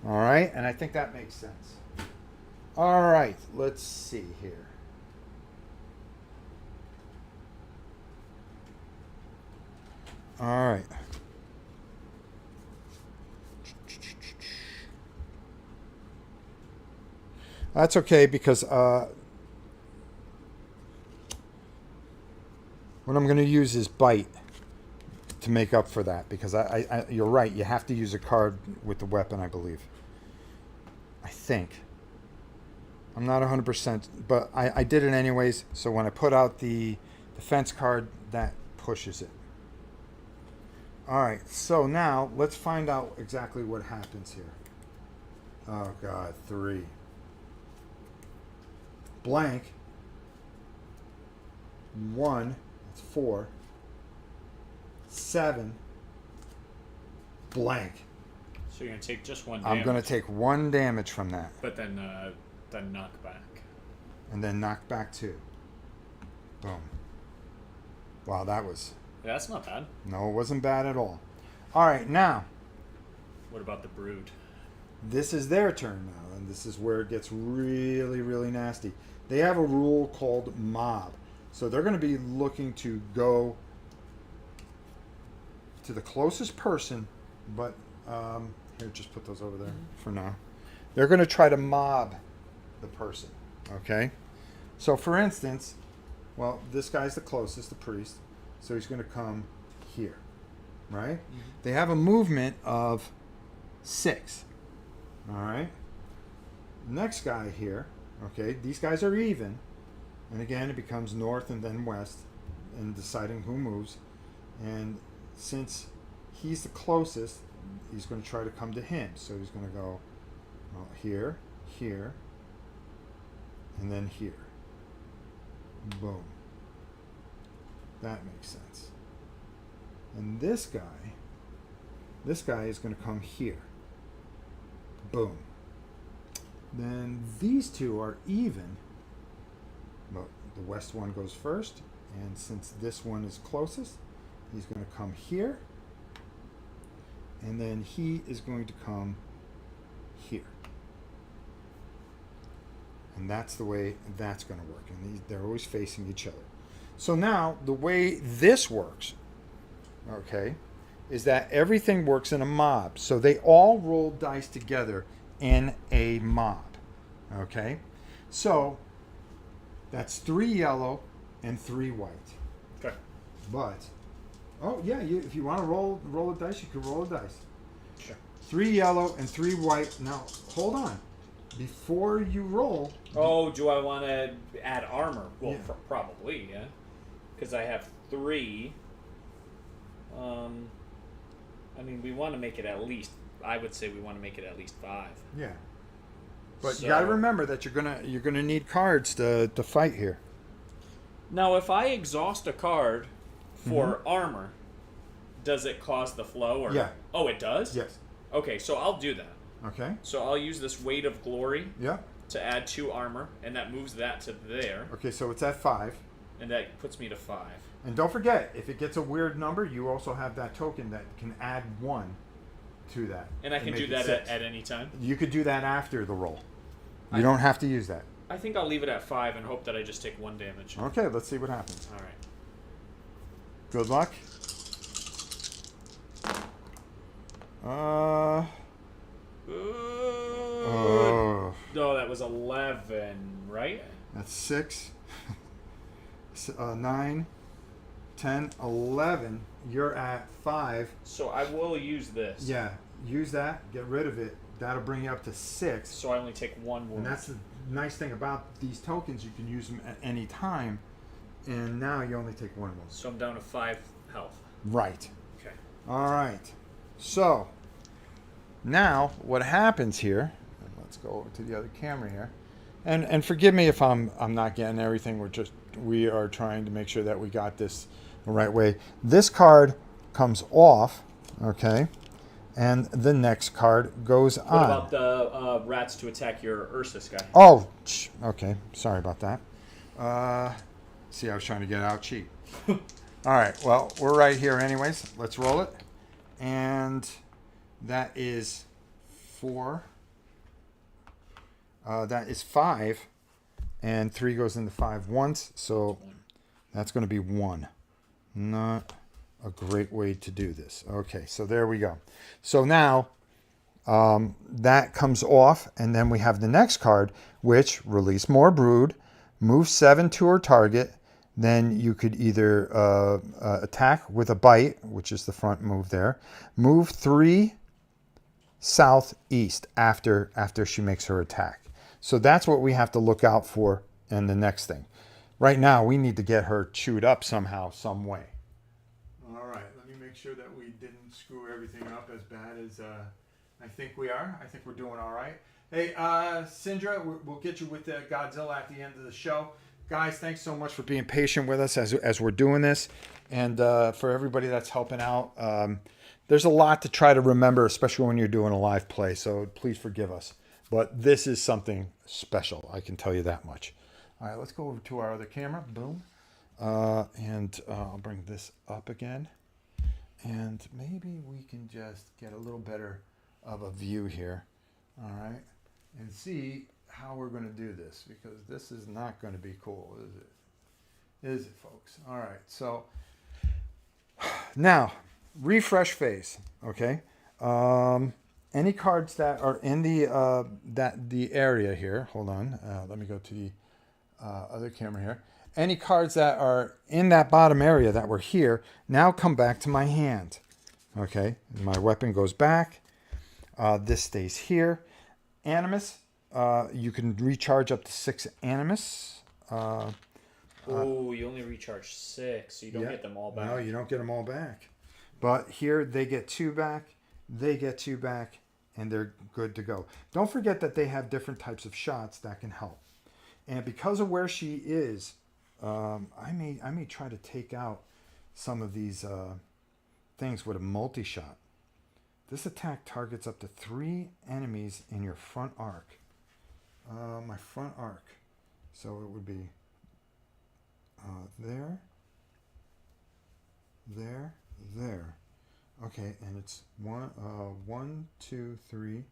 [SPEAKER 1] All right? And I think that makes sense. All right. Let's see here. All right. That's okay, because what I'm going to use is bite to make up for that, because you're right, you have to use a card with the weapon, I believe. I think. I'm not 100%, but I did it anyways, so when I put out the defense card, that pushes it. Alright, so now let's find out exactly what happens here. Oh god, 3. Blank. 1, that's 4. 7. Blank.
[SPEAKER 2] So you're going to take just 1 damage.
[SPEAKER 1] I'm going to take 1 damage from that.
[SPEAKER 2] But then knockback.
[SPEAKER 1] And then knock back 2. Boom. Wow, that was...
[SPEAKER 2] Yeah, that's not bad.
[SPEAKER 1] No, it wasn't bad at all. Alright, now...
[SPEAKER 2] What about the brood?
[SPEAKER 1] This is their turn now, and this is where it gets really, really nasty. They have a rule called mob. So they're going to be looking to go to the closest person, but here, just put those over there for now. They're going to try to mob the person, okay? So for instance, well, this guy's the closest, the priest, so he's going to come here, right? Mm-hmm. They have a movement of 6, all right? Next guy here, okay, these guys are even, and again, it becomes north and then west in deciding who moves, and since he's the closest, he's going to try to come to him. So he's going to go here, here, and then here. Boom. That makes sense. And this guy is going to come here. Boom. Then these two are even. But the west one goes first, and since this one is closest, he's going to come here, and then he is going to come here. And that's the way that's going to work. And they're always facing each other. So now, the way this works, okay, is that everything works in a mob. So they all roll dice together in a mob, okay? So that's 3 yellow and 3 white.
[SPEAKER 2] Okay.
[SPEAKER 1] But... oh, yeah, if you want to roll a dice, you can roll a dice.
[SPEAKER 2] Sure.
[SPEAKER 1] 3 yellow and 3 white. Now, hold on. Before you roll...
[SPEAKER 2] oh, do I want to add armor? Well,
[SPEAKER 1] yeah.
[SPEAKER 2] Probably, yeah. Because I have 3. I mean, we want to make it at least... I would say we want to make it at least 5.
[SPEAKER 1] Yeah. But you got to remember that you're gonna need cards to fight here.
[SPEAKER 2] Now, if I exhaust a card... for armor, does it cause the flow? Or...
[SPEAKER 1] yeah.
[SPEAKER 2] Oh, it does?
[SPEAKER 1] Yes.
[SPEAKER 2] Okay, so I'll do that.
[SPEAKER 1] Okay.
[SPEAKER 2] So I'll use this Weight of Glory
[SPEAKER 1] Yeah.
[SPEAKER 2] to add 2 armor, and that moves that to there.
[SPEAKER 1] Okay, so it's at 5.
[SPEAKER 2] And that puts me to 5.
[SPEAKER 1] And don't forget, if it gets a weird number, you also have that token that can add 1 to that.
[SPEAKER 2] And I can do that at any time?
[SPEAKER 1] You could do that after the roll. You don't have to use that.
[SPEAKER 2] I think I'll leave it at 5 and hope that I just take 1 damage.
[SPEAKER 1] Okay, let's see what happens.
[SPEAKER 2] All right.
[SPEAKER 1] Good luck.
[SPEAKER 2] No, that was 11, right?
[SPEAKER 1] That's 6, 9, 10, 11. You're at 5.
[SPEAKER 2] So I will use this.
[SPEAKER 1] Yeah, use that. Get rid of it. That'll bring you up to 6.
[SPEAKER 2] So I only take 1 wound.
[SPEAKER 1] And that's the nice thing about these tokens. You can use them at any time. And now you only take 1 wound.
[SPEAKER 2] So I'm down to 5 health.
[SPEAKER 1] Right.
[SPEAKER 2] Okay.
[SPEAKER 1] All right. So now what happens here? Let's go over to the other camera here. And forgive me if I'm not getting everything. We are trying to make sure that we got this the right way. This card comes off, okay, and the next card goes on.
[SPEAKER 2] What about the rats to attack your Ursus guy?
[SPEAKER 1] Oh, okay. Sorry about that. See, I was trying to get out cheap. All right. Well, we're right here anyways. Let's roll it. And that is 4. That is 5. And 3 goes into 5 once. So that's going to be 1. Not a great way to do this. Okay, so there we go. So now that comes off. And then we have the next card, which release more brood, move 7 to her target. Then you could either attack with a bite, which is the front move there. Move 3 southeast after she makes her attack. So that's what we have to look out for in the next thing. Right now, we need to get her chewed up somehow, some way. All right, let me make sure that we didn't screw everything up as bad as I think we are. I think we're doing all right. Hey, Syndra, we'll get you with the Godzilla at the end of the show. Guys, thanks so much for being patient with us as we're doing this. And for everybody that's helping out, there's a lot to try to remember, especially when you're doing a live play. So please forgive us. But this is something special. I can tell you that much. All right, let's go over to our other camera. Boom. And I'll bring this up again. And maybe we can just get a little better of a view here. All right. And see how we're going to do this, because this is not going to be cool, is it? Is it, folks? All right. So now, refresh phase. Okay. Any cards that are in the area here. Hold on. Let me go to the other camera here. Any cards that are in that bottom area that were here now come back to my hand. Okay. My weapon goes back. This stays here. Animus. You can recharge up to 6 animus.
[SPEAKER 2] Oh, you only recharge 6, so you don't get them all back.
[SPEAKER 1] No, you don't get them all back. But here they get 2 back, they get 2 back, and they're good to go. Don't forget that they have different types of shots that can help. And because of where she is, I may try to take out some of these things with a multi-shot. This attack targets up to 3 enemies in your front arc. My front arc. So it would be there, there, there. Okay, and it's 1, 2, 3,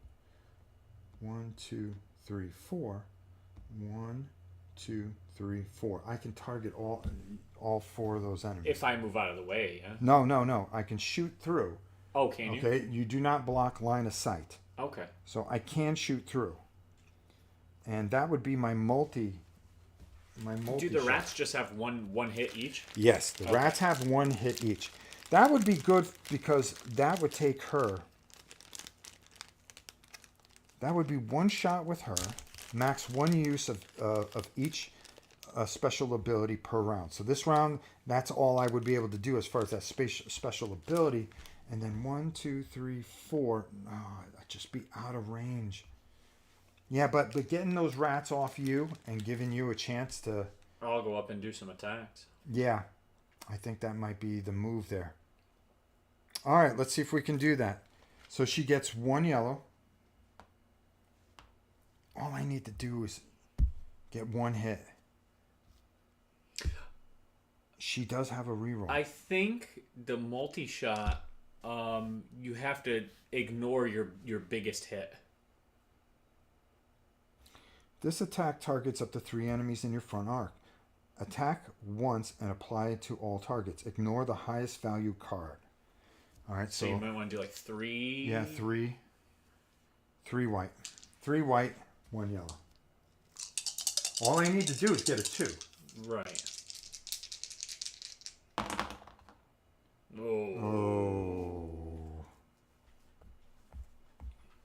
[SPEAKER 1] 1, 2, 3, 4. 1, 2, 3, 4. I can target all 4 of those enemies.
[SPEAKER 2] If I move out of the way, yeah?
[SPEAKER 1] No. I can shoot through.
[SPEAKER 2] Oh, can you?
[SPEAKER 1] Okay, you do not block line of sight.
[SPEAKER 2] Okay.
[SPEAKER 1] So I can shoot through. And that would be my multi.
[SPEAKER 2] Do the rats just have one hit each?
[SPEAKER 1] Yes, the rats have 1 hit each. That would be good because that would take her. That would be 1 shot with her, max 1 use of each special ability per round. So this round, that's all I would be able to do as far as that special ability. And then 1, 2, 3, 4. Oh, I'd just be out of range. Yeah, but getting those rats off you and giving you a chance to...
[SPEAKER 2] I'll go up and do some attacks.
[SPEAKER 1] Yeah, I think that might be the move there. All right, let's see if we can do that. So she gets 1 yellow. All I need to do is get 1 hit. She does have a reroll.
[SPEAKER 2] I think the multi-shot, you have to ignore your biggest hit.
[SPEAKER 1] This attack targets up to 3 enemies in your front arc. Attack once and apply it to all targets. Ignore the highest value card. All right,
[SPEAKER 2] so you might want to do like 3.
[SPEAKER 1] Yeah, 3. 3 white. 3 white, 1 yellow. All I need to do is get a 2.
[SPEAKER 2] Right.
[SPEAKER 1] Oh.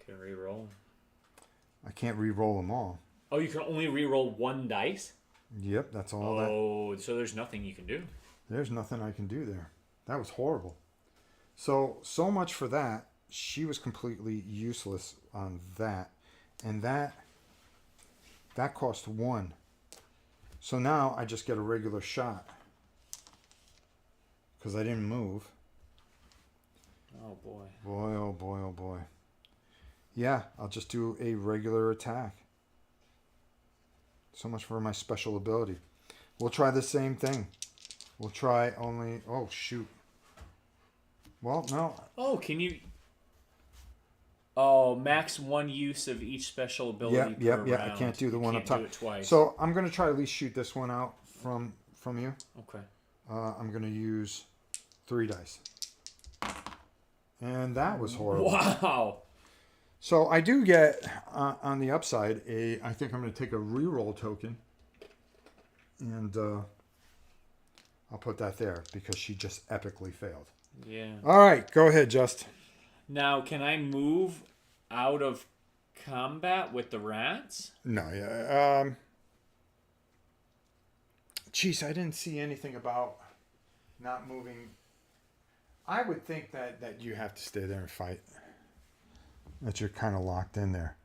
[SPEAKER 2] Can re-roll?
[SPEAKER 1] I can't re-roll them all.
[SPEAKER 2] Oh, you can only re-roll 1 dice?
[SPEAKER 1] Yep, that's all
[SPEAKER 2] Oh, so there's nothing you can do.
[SPEAKER 1] There's nothing I can do there. That was horrible. So much for that. She was completely useless on that. And that cost 1. So now I just get a regular shot. Because I didn't move.
[SPEAKER 2] Oh, boy.
[SPEAKER 1] Boy, oh boy, oh boy. Yeah, I'll just do a regular attack. So much for my special ability. We'll try the same thing. We'll try only... Oh, shoot. Well, no.
[SPEAKER 2] Oh, can you... Oh, max 1 use of each special ability per round.
[SPEAKER 1] I can't do the one up top.
[SPEAKER 2] Do it twice.
[SPEAKER 1] So I'm going to try to at least shoot this one out from you.
[SPEAKER 2] Okay.
[SPEAKER 1] I'm going to use 3 dice. And that was horrible.
[SPEAKER 2] Wow.
[SPEAKER 1] So I do get, on the upside, I think I'm going to take a reroll token. And I'll put that there because she just epically failed.
[SPEAKER 2] Yeah.
[SPEAKER 1] All right, go ahead, Just.
[SPEAKER 2] Now, can I move out of combat with the rats?
[SPEAKER 1] No, yeah. Jeez, I didn't see anything about not moving. I would think that you have to stay there and fight. That you're kind of locked in there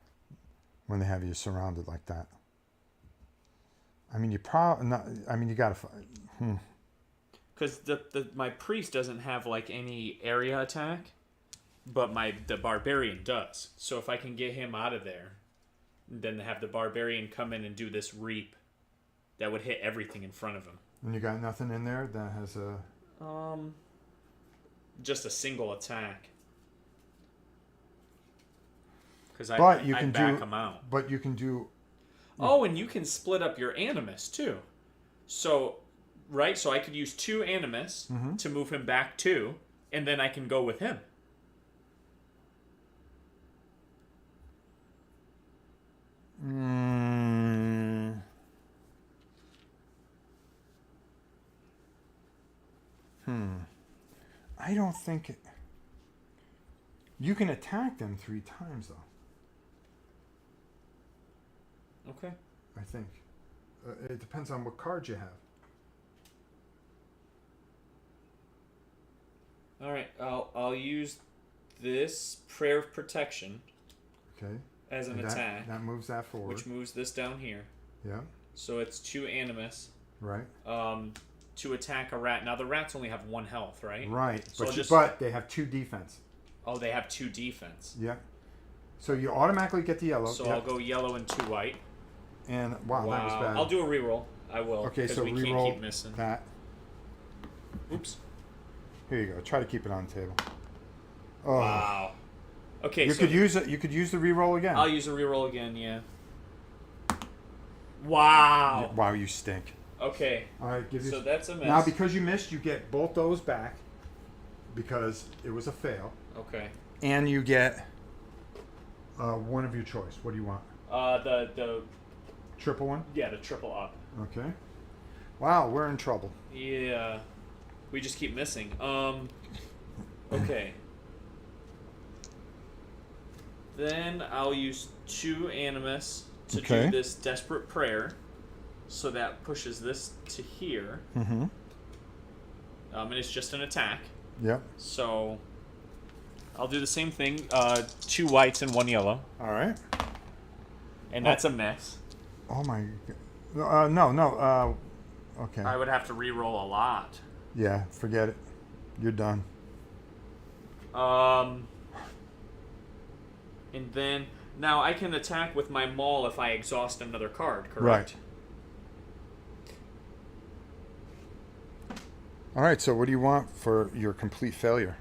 [SPEAKER 1] when they have you surrounded like that. I mean, you probably not. I mean, you gotta fight.
[SPEAKER 2] Because my priest doesn't have like any area attack, but the barbarian does. So if I can get him out of there, then have the barbarian come in and do this reap, that would hit everything in front of him.
[SPEAKER 1] And you got nothing in there that has a.
[SPEAKER 2] Just a single attack. Because
[SPEAKER 1] But you can
[SPEAKER 2] back him out.
[SPEAKER 1] But you can do.
[SPEAKER 2] Oh, and you can split up your animus too. So, right? So I could use 2 animus to move him back 2, and then I can go with him.
[SPEAKER 1] I don't think it. You can attack them 3 times though.
[SPEAKER 2] Okay.
[SPEAKER 1] I think. It depends on what cards you have.
[SPEAKER 2] All right. I'll use this prayer of protection.
[SPEAKER 1] Okay.
[SPEAKER 2] As an attack.
[SPEAKER 1] That moves that forward.
[SPEAKER 2] Which moves this down here.
[SPEAKER 1] Yeah.
[SPEAKER 2] So it's 2 animus.
[SPEAKER 1] Right.
[SPEAKER 2] To attack a rat. Now the rats only have 1 health, right?
[SPEAKER 1] Right.
[SPEAKER 2] So
[SPEAKER 1] but they have 2 defense.
[SPEAKER 2] Oh, they have 2 defense.
[SPEAKER 1] Yeah. So you automatically get the yellow.
[SPEAKER 2] So I'll go yellow and 2 white.
[SPEAKER 1] And wow, that was bad.
[SPEAKER 2] I'll do a reroll. I will.
[SPEAKER 1] Okay, so
[SPEAKER 2] we
[SPEAKER 1] reroll
[SPEAKER 2] can't keep missing.
[SPEAKER 1] that.
[SPEAKER 2] Oops.
[SPEAKER 1] Here you go. Try to keep it on the table. Oh.
[SPEAKER 2] Wow. Okay.
[SPEAKER 1] You could use it. You could use the reroll again.
[SPEAKER 2] I'll use a reroll again. Yeah. Wow.
[SPEAKER 1] Wow, you stink.
[SPEAKER 2] Okay.
[SPEAKER 1] All right, give you.
[SPEAKER 2] So that's a miss.
[SPEAKER 1] Now, because you missed, you get both those back because it was a fail.
[SPEAKER 2] Okay.
[SPEAKER 1] And you get one of your choice. What do you want?
[SPEAKER 2] The
[SPEAKER 1] triple one.
[SPEAKER 2] Yeah, the triple up.
[SPEAKER 1] Okay. Wow, we're in trouble.
[SPEAKER 2] Yeah. We just keep missing. Okay. Then I'll use 2 animus to do this desperate prayer. So that pushes this to here.
[SPEAKER 1] Mm-hmm.
[SPEAKER 2] And it's just an attack.
[SPEAKER 1] Yep.
[SPEAKER 2] So I'll do the same thing. 2 whites and 1 yellow.
[SPEAKER 1] All right.
[SPEAKER 2] And that's a miss.
[SPEAKER 1] Oh my god. No. Okay.
[SPEAKER 2] I would have to re-roll a lot.
[SPEAKER 1] Yeah, forget it. You're done.
[SPEAKER 2] And then now I can attack with my maul if I exhaust another card, correct?
[SPEAKER 1] Right. All right, so what do you want for your complete failure?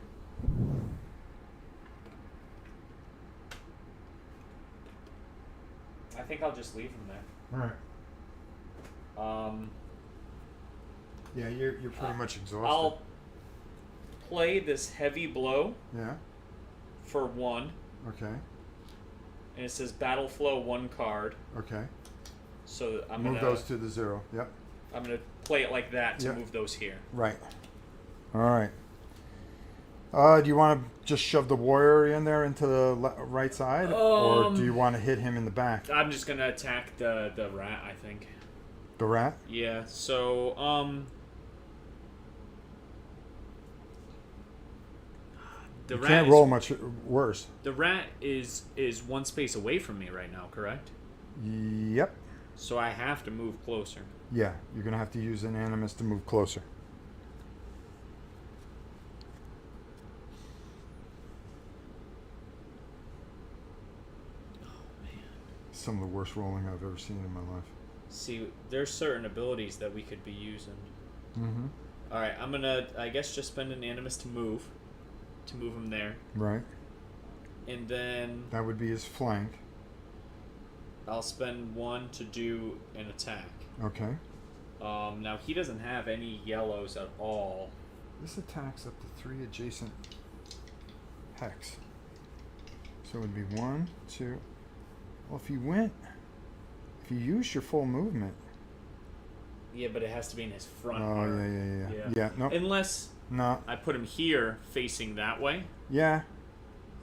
[SPEAKER 2] I think I'll just leave him there.
[SPEAKER 1] All right. Yeah, you're pretty much exhausted.
[SPEAKER 2] I'll play this heavy blow.
[SPEAKER 1] Yeah.
[SPEAKER 2] For 1.
[SPEAKER 1] Okay.
[SPEAKER 2] And it says battle flow 1 card.
[SPEAKER 1] Okay.
[SPEAKER 2] So I'm
[SPEAKER 1] move
[SPEAKER 2] gonna
[SPEAKER 1] those to the 0. Yep.
[SPEAKER 2] I'm gonna play it like that to move those here.
[SPEAKER 1] Right. All right. Do you want to just shove the warrior in there into the right side, or do you want to hit him in the back?
[SPEAKER 2] I'm just gonna attack the rat, I think.
[SPEAKER 1] The rat?
[SPEAKER 2] Yeah. So the
[SPEAKER 1] you
[SPEAKER 2] rat
[SPEAKER 1] can't roll much worse.
[SPEAKER 2] The rat is 1 space away from me right now, correct?
[SPEAKER 1] Yep.
[SPEAKER 2] So I have to move closer.
[SPEAKER 1] Yeah, you're gonna have to use an animus to move closer. Some of the worst rolling I've ever seen in my life.
[SPEAKER 2] See, there's certain abilities that we could be using.
[SPEAKER 1] Mm-hmm.
[SPEAKER 2] All right, I'm gonna, I guess, just spend an animus to move him there.
[SPEAKER 1] Right.
[SPEAKER 2] And then
[SPEAKER 1] that would be his flank.
[SPEAKER 2] I'll spend 1 to do an attack.
[SPEAKER 1] Okay.
[SPEAKER 2] Now he doesn't have any yellows at all.
[SPEAKER 1] This attacks up to 3 adjacent hex. So it would be 1, 2. Well, if you used your full movement.
[SPEAKER 2] Yeah, but it has to be in his front.
[SPEAKER 1] Oh, yeah. No.
[SPEAKER 2] Unless I put him here facing that way.
[SPEAKER 1] Yeah.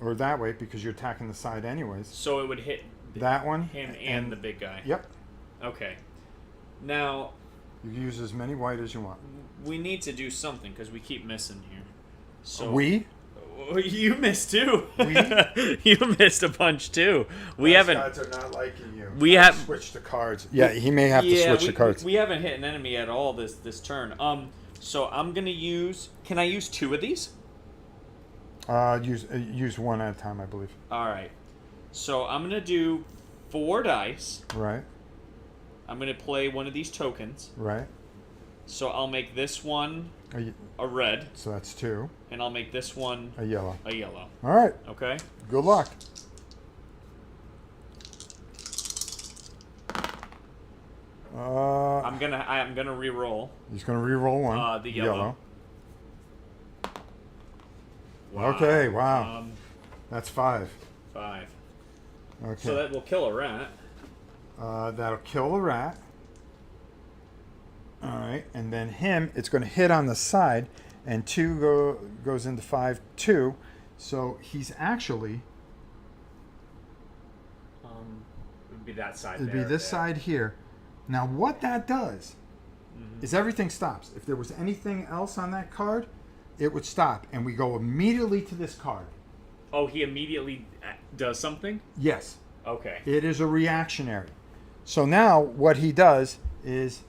[SPEAKER 1] Or that way, because you're attacking the side anyways.
[SPEAKER 2] So it would hit
[SPEAKER 1] that one,
[SPEAKER 2] him and the big guy.
[SPEAKER 1] Yep.
[SPEAKER 2] Okay. Now
[SPEAKER 1] you can use as many white as you want.
[SPEAKER 2] We need to do something because we keep missing here. So you missed too. You missed a bunch too. We haven't.
[SPEAKER 1] Guys are not liking you.
[SPEAKER 2] We have
[SPEAKER 1] switched the cards. Yeah, he may have to switch the cards.
[SPEAKER 2] We haven't hit an enemy at all this turn. So I'm gonna use. Can I use 2 of these?
[SPEAKER 1] Use 1 at a time, I believe.
[SPEAKER 2] All right. So I'm gonna do 4 dice.
[SPEAKER 1] Right.
[SPEAKER 2] I'm gonna play one of these tokens.
[SPEAKER 1] Right.
[SPEAKER 2] So I'll make this one a red.
[SPEAKER 1] So that's 2.
[SPEAKER 2] And I'll make this one
[SPEAKER 1] a yellow.
[SPEAKER 2] All
[SPEAKER 1] right.
[SPEAKER 2] Okay.
[SPEAKER 1] Good luck.
[SPEAKER 2] I'm gonna re-roll.
[SPEAKER 1] He's gonna re-roll 1.
[SPEAKER 2] The yellow.
[SPEAKER 1] Wow. Okay. Wow. That's 5.
[SPEAKER 2] 5.
[SPEAKER 1] Okay.
[SPEAKER 2] So that will kill a rat.
[SPEAKER 1] That'll kill a rat. All right, and then him, it's going to hit on the side, and 2 goes into 5, 2. So he's actually.
[SPEAKER 2] It would be that side.
[SPEAKER 1] It'd be this side here. Now, what that does is everything stops. If there was anything else on that card, it would stop, and we go immediately to this card.
[SPEAKER 2] Oh, he immediately does something?
[SPEAKER 1] Yes.
[SPEAKER 2] Okay.
[SPEAKER 1] It is a reactionary. So now what he does is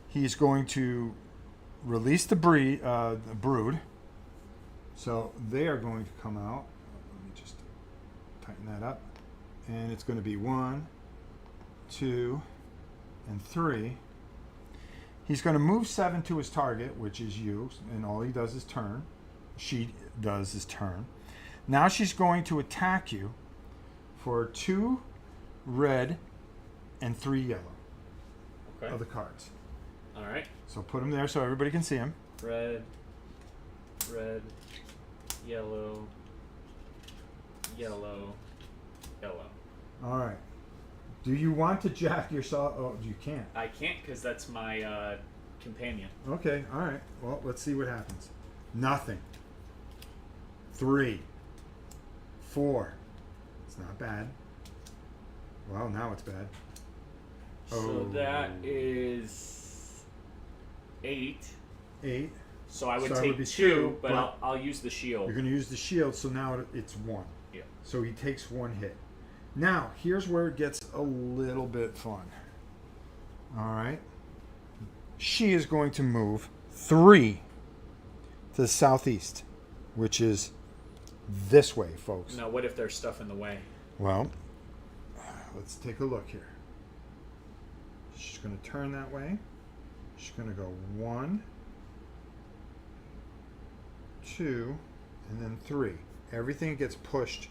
[SPEAKER 1] he's going to release the brood. So they are going to come out. Let me just tighten that up. And it's going to be 1, 2, and 3. He's going to move 7 to his target, which is you, and all he does is turn. She does is turn. Now she's going to attack you for 2 red and 3 yellow of the cards.
[SPEAKER 2] All right.
[SPEAKER 1] So put them there so everybody can see them.
[SPEAKER 2] Red, yellow, yellow.
[SPEAKER 1] All right. Do you want to jack yourself? Oh, you can't.
[SPEAKER 2] I can't because that's my companion.
[SPEAKER 1] Okay. All right. Well, let's see what happens. Nothing. 3, 4. It's not bad. Well, now it's bad.
[SPEAKER 2] So that is 8.
[SPEAKER 1] 8.
[SPEAKER 2] So I would take 2, but I'll use the shield.
[SPEAKER 1] You're going to use the shield, so now it's 1.
[SPEAKER 2] Yeah.
[SPEAKER 1] So he takes 1 hit. Now, here's where it gets a little bit fun. All right. She is going to move 3 to the southeast, which is this way, folks.
[SPEAKER 2] Now, what if there's stuff in the way?
[SPEAKER 1] Well, let's take a look here. She's going to turn that way. She's going to go 1, 2, and then 3. Everything gets pushed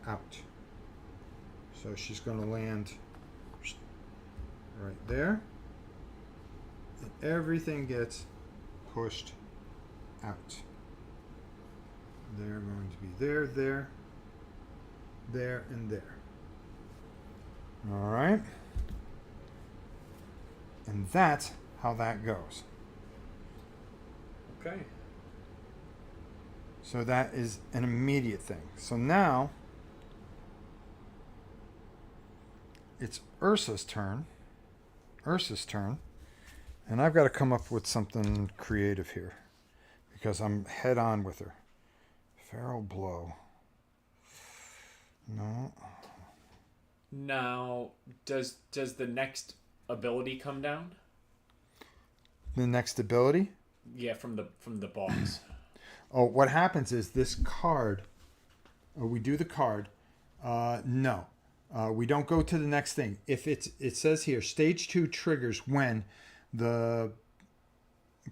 [SPEAKER 1] out. So she's going to land right there. And everything gets pushed out. They're going to be there, there, there, and there. All right. And that's how that goes.
[SPEAKER 2] Okay.
[SPEAKER 1] So that is an immediate thing. So now it's Ursa's turn. And I've got to come up with something creative here because I'm head on with her. Feral blow. No.
[SPEAKER 2] Now, does the next ability come down?
[SPEAKER 1] The next ability?
[SPEAKER 2] Yeah, from the boss.
[SPEAKER 1] Oh, what happens is this card. We do the card. No, we don't go to the next thing. If it says here, stage 2 triggers when the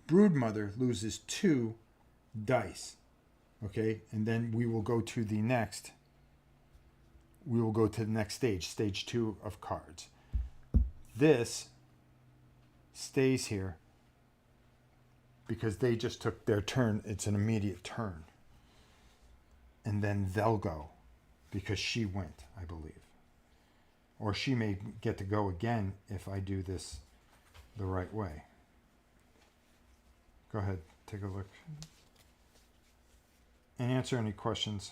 [SPEAKER 1] broodmother loses 2 dice. Okay, and then we will go to the next. We will go to the next stage, stage 2 of cards. This stays here because they just took their turn. It's an immediate turn. And then they'll go because she went, I believe. Or she may get to go again if I do this the right way. Go ahead, take a look. And answer any questions.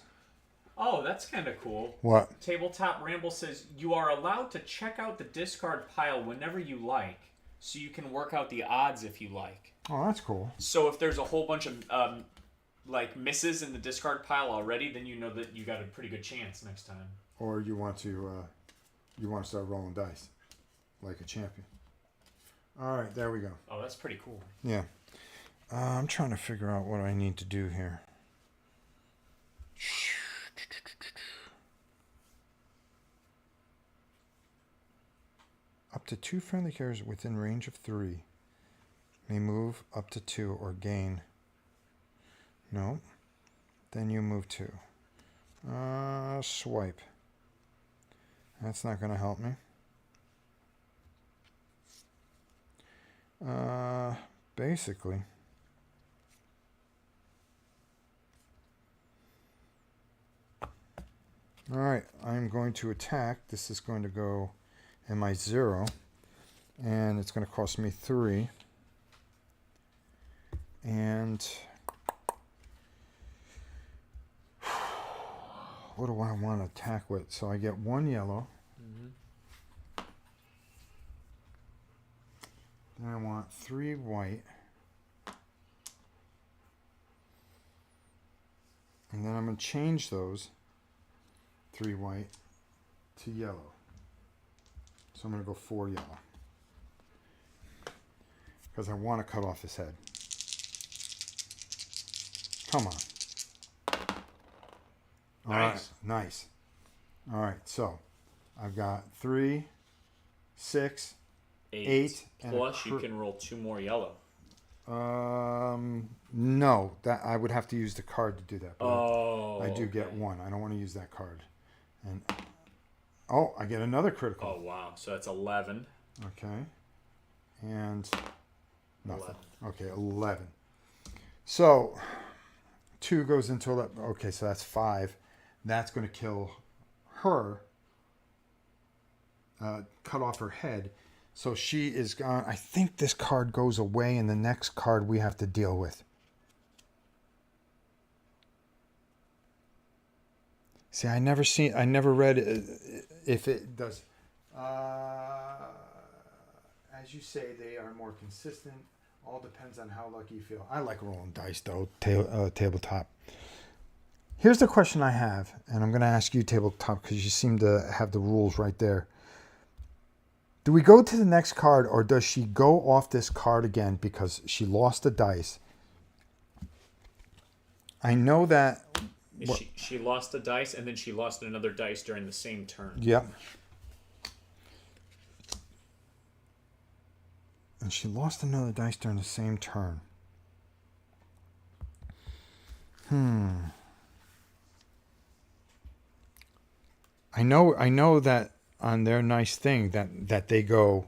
[SPEAKER 2] Oh, that's kind of cool.
[SPEAKER 1] What?
[SPEAKER 2] Tabletop Ramble says, you are allowed to check out the discard pile whenever you like, so you can work out the odds if you like.
[SPEAKER 1] Oh, that's cool.
[SPEAKER 2] So if there's a whole bunch of misses in the discard pile already, then you know that you got a pretty good chance next time.
[SPEAKER 1] Or you want to start rolling dice like a champion. All right, there we go.
[SPEAKER 2] Oh, that's pretty cool.
[SPEAKER 1] Yeah. I'm trying to figure out what I need to do here. Up to 2 friendly characters within range of 3 may move up to 2 or gain. No. Then you move 2. Swipe. That's not going to help me. Basically. Alright, I'm going to attack. This is going to go in my 0. And it's going to cost me 3. And what do I want to attack with? So I get 1 yellow.
[SPEAKER 2] Mm-hmm.
[SPEAKER 1] Then I want 3 white. And then I'm going to change those 3 white to yellow. So I'm going to go 4 yellow. Because I want to cut off his head. Come on. All
[SPEAKER 2] Nice.
[SPEAKER 1] right, nice. All right, so I've got 3, 6, 8 and
[SPEAKER 2] plus you can roll 2 more yellow.
[SPEAKER 1] No, that I would have to use the card to do that.
[SPEAKER 2] But
[SPEAKER 1] I do get 1. I don't want to use that card. And oh, I get another critical.
[SPEAKER 2] Oh wow, so that's 11.
[SPEAKER 1] Okay. And nothing.
[SPEAKER 2] 11.
[SPEAKER 1] Okay, 11. So 2 goes into 11. Okay, so that's 5. That's going to kill her. Cut off her head. So she is gone. I think this card goes away, and the next card we have to deal with. See, I never read if it does. As you say, they are more consistent. All depends on how lucky you feel. I like rolling dice, though, tabletop. Here's the question I have, and I'm going to ask you, tabletop, because you seem to have the rules right there. Do we go to the next card, or does she go off this card again because she lost the dice? I know that...
[SPEAKER 2] She lost a dice, and then she lost another dice during the same turn.
[SPEAKER 1] Yep. And she lost another dice during the same turn. I know that on their nice thing that they go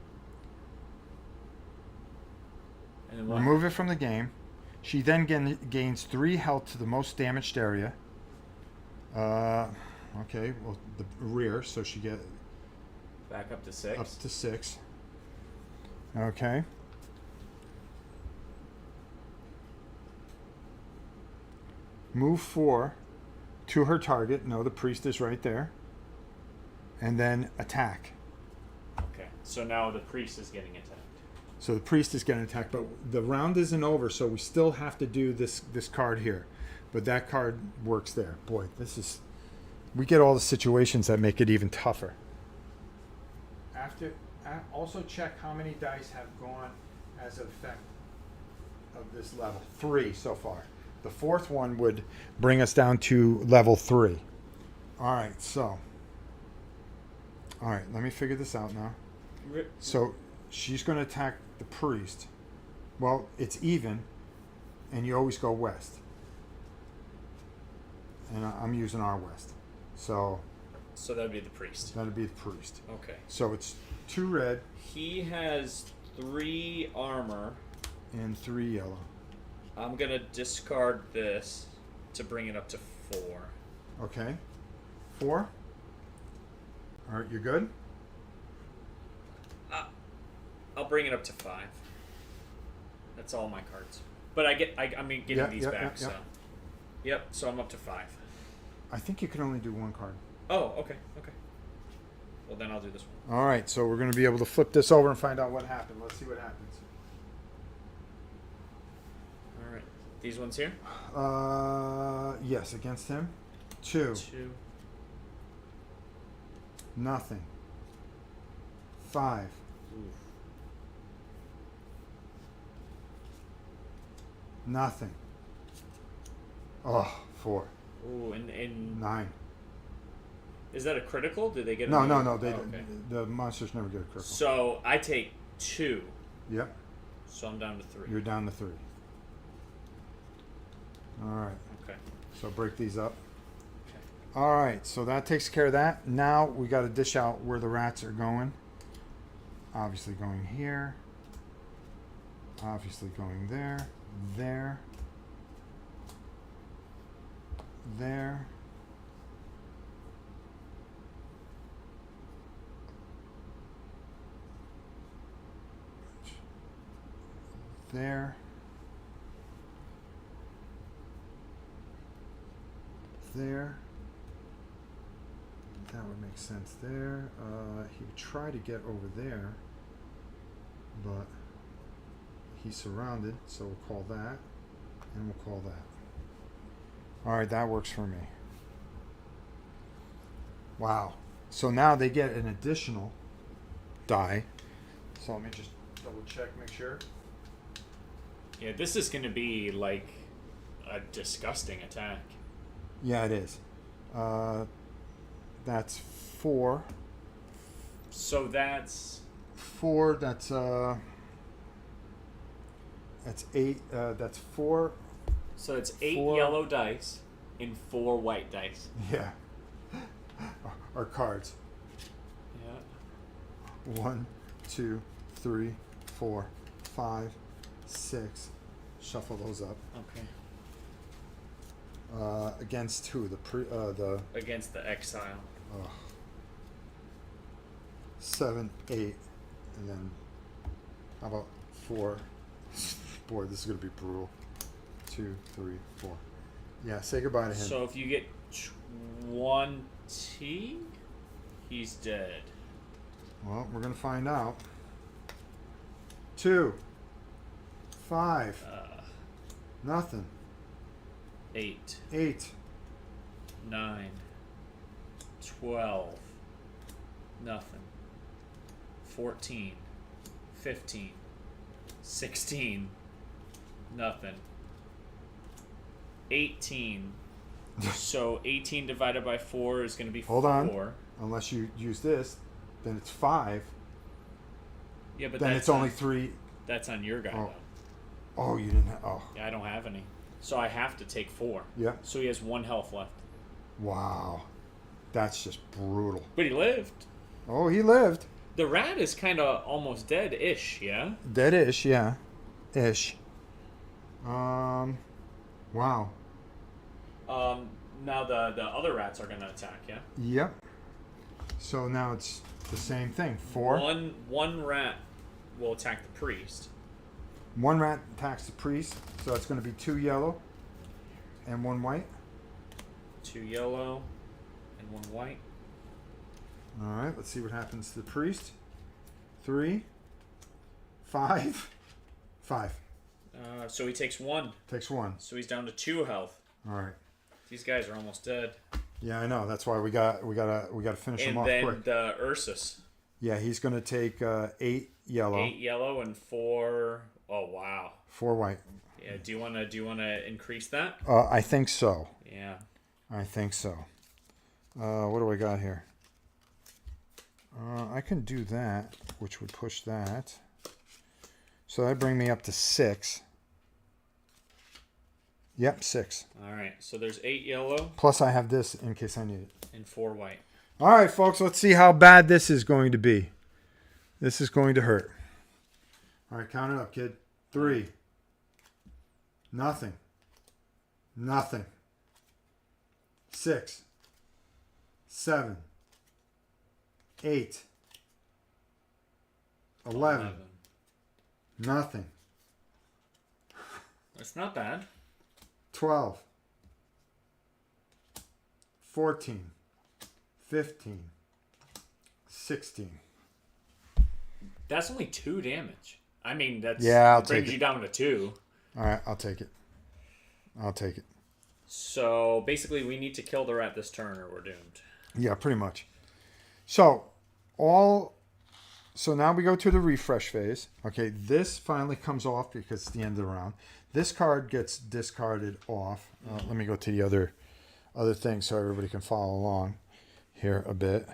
[SPEAKER 2] And then what?
[SPEAKER 1] Remove it from the game. She then gains 3 health to the most damaged area. Okay, well, the rear, so she get
[SPEAKER 2] back up to 6.
[SPEAKER 1] Up to 6. Okay. Move 4 to her target. No, the priest is right there. And then attack.
[SPEAKER 2] Okay, so now the priest is getting attacked.
[SPEAKER 1] So the priest is getting attacked, but the round isn't over, so we still have to do this card here. But that card works there. Boy, we get all the situations that make it even tougher. Also check how many dice have gone as an effect of this level. 3 so far. The 4th one would bring us down to level 3. All right, so. All right, let me figure this out now. So she's going to attack the priest. Well, it's even, and you always go west. And I'm using our west. So
[SPEAKER 2] that would be the priest.
[SPEAKER 1] That would be the priest.
[SPEAKER 2] Okay.
[SPEAKER 1] So it's 2 red.
[SPEAKER 2] He has 3 armor.
[SPEAKER 1] And 3 yellow.
[SPEAKER 2] I'm going to discard this to bring it up to 4.
[SPEAKER 1] Okay. 4. All right, you good?
[SPEAKER 2] I'll bring it up to 5. That's all my cards. But I'm getting these back, so. Yep, so I'm up to 5.
[SPEAKER 1] I think you can only do 1 card.
[SPEAKER 2] Oh, okay. Well, then I'll do this one.
[SPEAKER 1] All right, so we're going to be able to flip this over and find out what happened. Let's see what happens.
[SPEAKER 2] All right. These ones here?
[SPEAKER 1] Yes, against him. 2.
[SPEAKER 2] 2.
[SPEAKER 1] Nothing. 5.
[SPEAKER 2] Oof.
[SPEAKER 1] Nothing. Oh, 4.
[SPEAKER 2] Ooh, and
[SPEAKER 1] 9.
[SPEAKER 2] Is that a critical? Did they get a
[SPEAKER 1] No.
[SPEAKER 2] okay.
[SPEAKER 1] The monsters never get a critical.
[SPEAKER 2] So I take 2.
[SPEAKER 1] Yep.
[SPEAKER 2] So I'm down to 3.
[SPEAKER 1] You're down to 3. All right.
[SPEAKER 2] Okay.
[SPEAKER 1] So break these up.
[SPEAKER 2] Okay.
[SPEAKER 1] All right. So that takes care of that. Now we got to dish out where the rats are going. Obviously going here. Obviously going there. There. There. There. There. That would make sense there. He would try to get over there, but he's surrounded, so we'll call that, and we'll call that. All right, that works for me. Wow. So now they get an additional die. So let me just double check, make sure.
[SPEAKER 2] Yeah, this is going to be like a disgusting attack.
[SPEAKER 1] Yeah, it is. That's 4.
[SPEAKER 2] So that's
[SPEAKER 1] 4. That's 8. That's 4.
[SPEAKER 2] So it's 8
[SPEAKER 1] 4.
[SPEAKER 2] yellow dice and 4 white dice.
[SPEAKER 1] Yeah. Our cards.
[SPEAKER 2] Yeah.
[SPEAKER 1] 1, 2, 3, 4, 5, 6. Shuffle those up.
[SPEAKER 2] Okay.
[SPEAKER 1] Against who? The
[SPEAKER 2] Against the exile.
[SPEAKER 1] 7, 8, and then how about 4? Boy, this is gonna be brutal. 2, 3, 4. Yeah, say goodbye to him.
[SPEAKER 2] So if you get 20, he's dead.
[SPEAKER 1] Well, we're gonna find out. 2, 5, nothing.
[SPEAKER 2] 8,
[SPEAKER 1] 8,
[SPEAKER 2] 9, 12, nothing. 14, 15, 16, nothing. 18. So 18 divided by 4 is going to be 4.
[SPEAKER 1] Hold on. Unless you use this, then it's 5.
[SPEAKER 2] Yeah, but
[SPEAKER 1] then it's only 3.
[SPEAKER 2] That's on your guy, though.
[SPEAKER 1] Oh, you didn't have... Oh.
[SPEAKER 2] Yeah, I don't have any. So I have to take 4.
[SPEAKER 1] Yeah.
[SPEAKER 2] So he has 1 health left.
[SPEAKER 1] Wow. That's just brutal.
[SPEAKER 2] But he lived.
[SPEAKER 1] Oh, he lived.
[SPEAKER 2] The rat is kind of almost dead-ish, yeah?
[SPEAKER 1] Dead-ish, yeah. Ish. Wow.
[SPEAKER 2] Now the other rats are gonna attack. Yeah.
[SPEAKER 1] Yep. So now it's the same thing. 4.
[SPEAKER 2] One rat will attack the priest.
[SPEAKER 1] 1 rat attacks the priest, so it's going to be 2 yellow and 1 white.
[SPEAKER 2] 2 yellow and 1 white.
[SPEAKER 1] All right, let's see what happens to the priest. 3, 5, 5.
[SPEAKER 2] So he takes 1.
[SPEAKER 1] Takes 1.
[SPEAKER 2] So he's down to 2 health.
[SPEAKER 1] All right.
[SPEAKER 2] These guys are almost dead.
[SPEAKER 1] Yeah, I know. That's why we gotta finish him off quick.
[SPEAKER 2] And then Ursus.
[SPEAKER 1] Yeah, he's going to take 8 yellow.
[SPEAKER 2] 8 yellow and 4. Oh wow.
[SPEAKER 1] 4 white.
[SPEAKER 2] Yeah. Do you wanna increase that?
[SPEAKER 1] I think so.
[SPEAKER 2] Yeah.
[SPEAKER 1] I think so. What do I got here? I can do that, which would push that. So that bring me up to 6. Yep, 6.
[SPEAKER 2] All right. So there's 8 yellow.
[SPEAKER 1] Plus I have this in case I need it.
[SPEAKER 2] And 4 white.
[SPEAKER 1] All right, folks. Let's see how bad this is going to be. This is going to hurt. All right, count it up, kid. 3. Nothing. Nothing. 6. 7. 8. 11. Nothing.
[SPEAKER 2] That's not bad.
[SPEAKER 1] 12. 14. 15. 16.
[SPEAKER 2] That's only 2 damage. I mean,
[SPEAKER 1] I'll
[SPEAKER 2] brings
[SPEAKER 1] take
[SPEAKER 2] you
[SPEAKER 1] it.
[SPEAKER 2] down to 2.
[SPEAKER 1] All right, I'll take it. I'll take it.
[SPEAKER 2] So basically, we need to kill the rat this turn, or we're doomed.
[SPEAKER 1] Yeah, pretty much. So now we go to the refresh phase. Okay, this finally comes off because it's the end of the round. This card gets discarded off. Let me go to the other thing so everybody can follow along here a bit.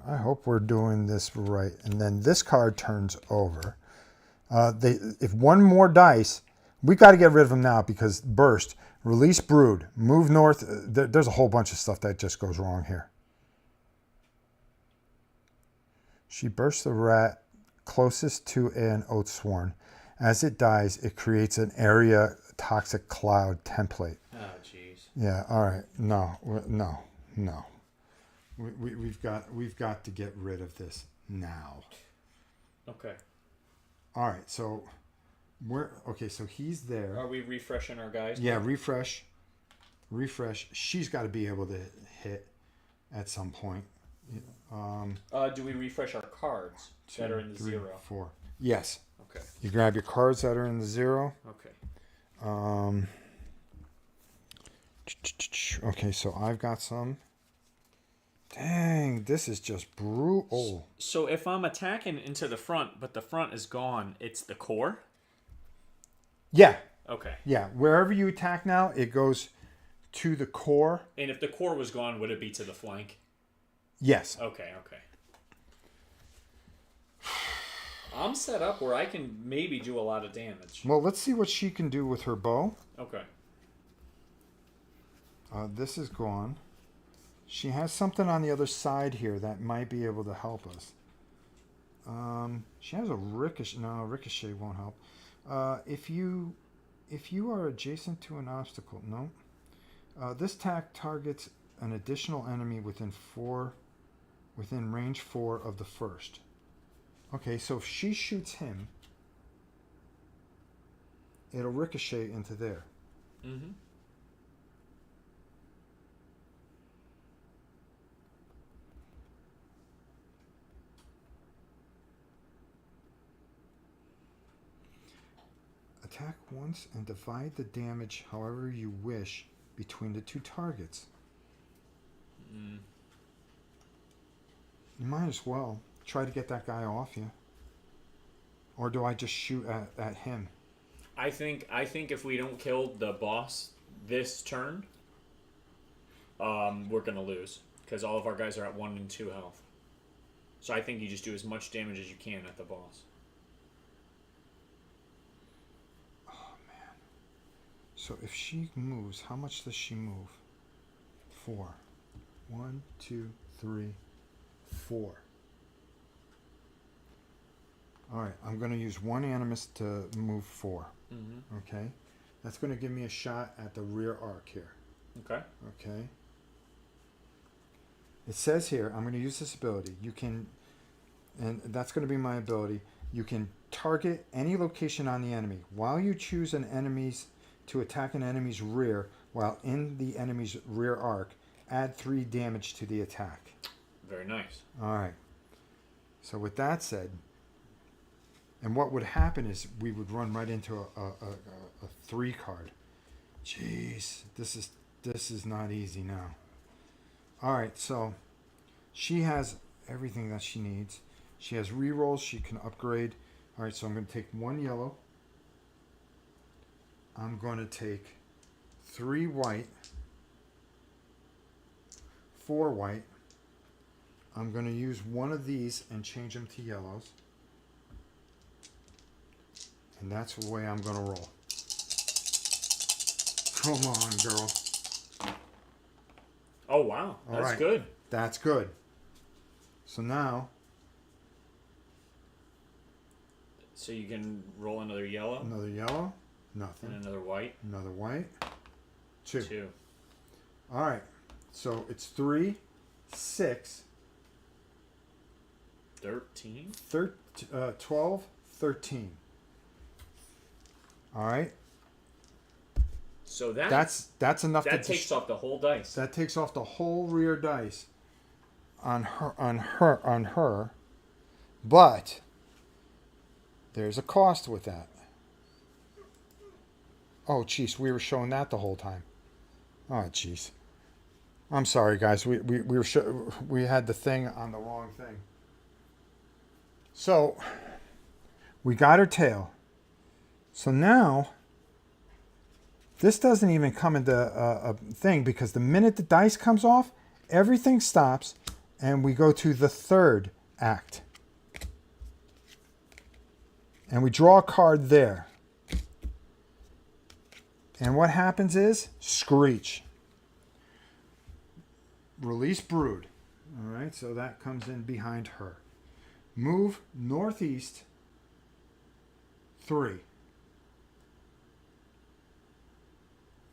[SPEAKER 1] I hope we're doing this right. And then this card turns over. If one more dice, we got to get rid of them now because burst, release brood, move north. There's a whole bunch of stuff that just goes wrong here. She bursts the rat closest to an Oathsworn. As it dies, it creates an area toxic cloud template.
[SPEAKER 2] Oh, jeez.
[SPEAKER 1] Yeah. All right. No. We've got to get rid of this now.
[SPEAKER 2] Okay.
[SPEAKER 1] All right. So so he's there.
[SPEAKER 2] Are we refreshing our guys?
[SPEAKER 1] Yeah. Refresh. She's got to be able to hit at some point.
[SPEAKER 2] Do we refresh our cards that are in the 0?
[SPEAKER 1] 4. Yes.
[SPEAKER 2] Okay.
[SPEAKER 1] You grab your cards that are in the 0.
[SPEAKER 2] Okay.
[SPEAKER 1] Okay, so I've got some. Dang, this is just brutal.
[SPEAKER 2] So if I'm attacking into the front, but the front is gone, it's the core?
[SPEAKER 1] Yeah.
[SPEAKER 2] Okay.
[SPEAKER 1] Yeah, wherever you attack now, it goes to the core.
[SPEAKER 2] And if the core was gone, would it be to the flank?
[SPEAKER 1] Yes.
[SPEAKER 2] Okay. I'm set up where I can maybe do a lot of damage.
[SPEAKER 1] Well, let's see what she can do with her bow.
[SPEAKER 2] Okay.
[SPEAKER 1] This is gone. She has something on the other side here that might be able to help us. She has a ricochet. No, ricochet won't help. If you are adjacent to an obstacle, no. This attack targets an additional enemy within range 4 of the first. Okay, so if she shoots him, it'll ricochet into there.
[SPEAKER 2] Mm-hmm.
[SPEAKER 1] Attack once and divide the damage however you wish between the 2 targets. You might as well try to get that guy off you. Or do I just shoot at him?
[SPEAKER 2] I think if we don't kill the boss this turn, we're gonna lose because all of our guys are at 1 and 2 health. So I think you just do as much damage as you can at the boss.
[SPEAKER 1] Oh man! So if she moves, how much does she move? 4. 1, 2, 3, 4. All right, I'm going to use 1 animus to move 4.
[SPEAKER 2] Mm-hmm.
[SPEAKER 1] Okay, that's going to give me a shot at the rear arc here.
[SPEAKER 2] Okay.
[SPEAKER 1] Okay. It says here, I'm going to use this ability. You can, and that's going to be my ability. You can target any location on the enemy. While you choose an enemy's to attack an enemy's rear while in the enemy's rear arc, add 3 damage to the attack.
[SPEAKER 2] Very nice.
[SPEAKER 1] All right. So with that said, and what would happen is we would run right into a 3 card. Jeez, this is not easy now. All right, so she has everything that she needs. She has rerolls. She can upgrade. All right, so I'm going to take 1 yellow. I'm going to take 3 white, 4 white. I'm going to use one of these and change them to yellows. And that's the way I'm going to roll. Come on, girl.
[SPEAKER 2] Oh, wow. That's good.
[SPEAKER 1] That's good. So now...
[SPEAKER 2] So you can roll another yellow.
[SPEAKER 1] Another yellow. Nothing.
[SPEAKER 2] And another white.
[SPEAKER 1] Another white. 2.
[SPEAKER 2] 2.
[SPEAKER 1] All right. So it's 3, 6...
[SPEAKER 2] 13?
[SPEAKER 1] 12, 13. All right.
[SPEAKER 2] So
[SPEAKER 1] that's enough.
[SPEAKER 2] That takes off the whole dice.
[SPEAKER 1] That takes off the whole rear dice on her. But there's a cost with that. Oh, jeez, we were showing that the whole time. Oh, jeez. I'm sorry, guys. We had the thing on the wrong thing. So we got her tail. So now, this doesn't even come into a thing because the minute the dice comes off, everything stops and we go to the 3rd act. And we draw a card there. And what happens is, screech. Release brood. All right, so that comes in behind her. Move northeast 3.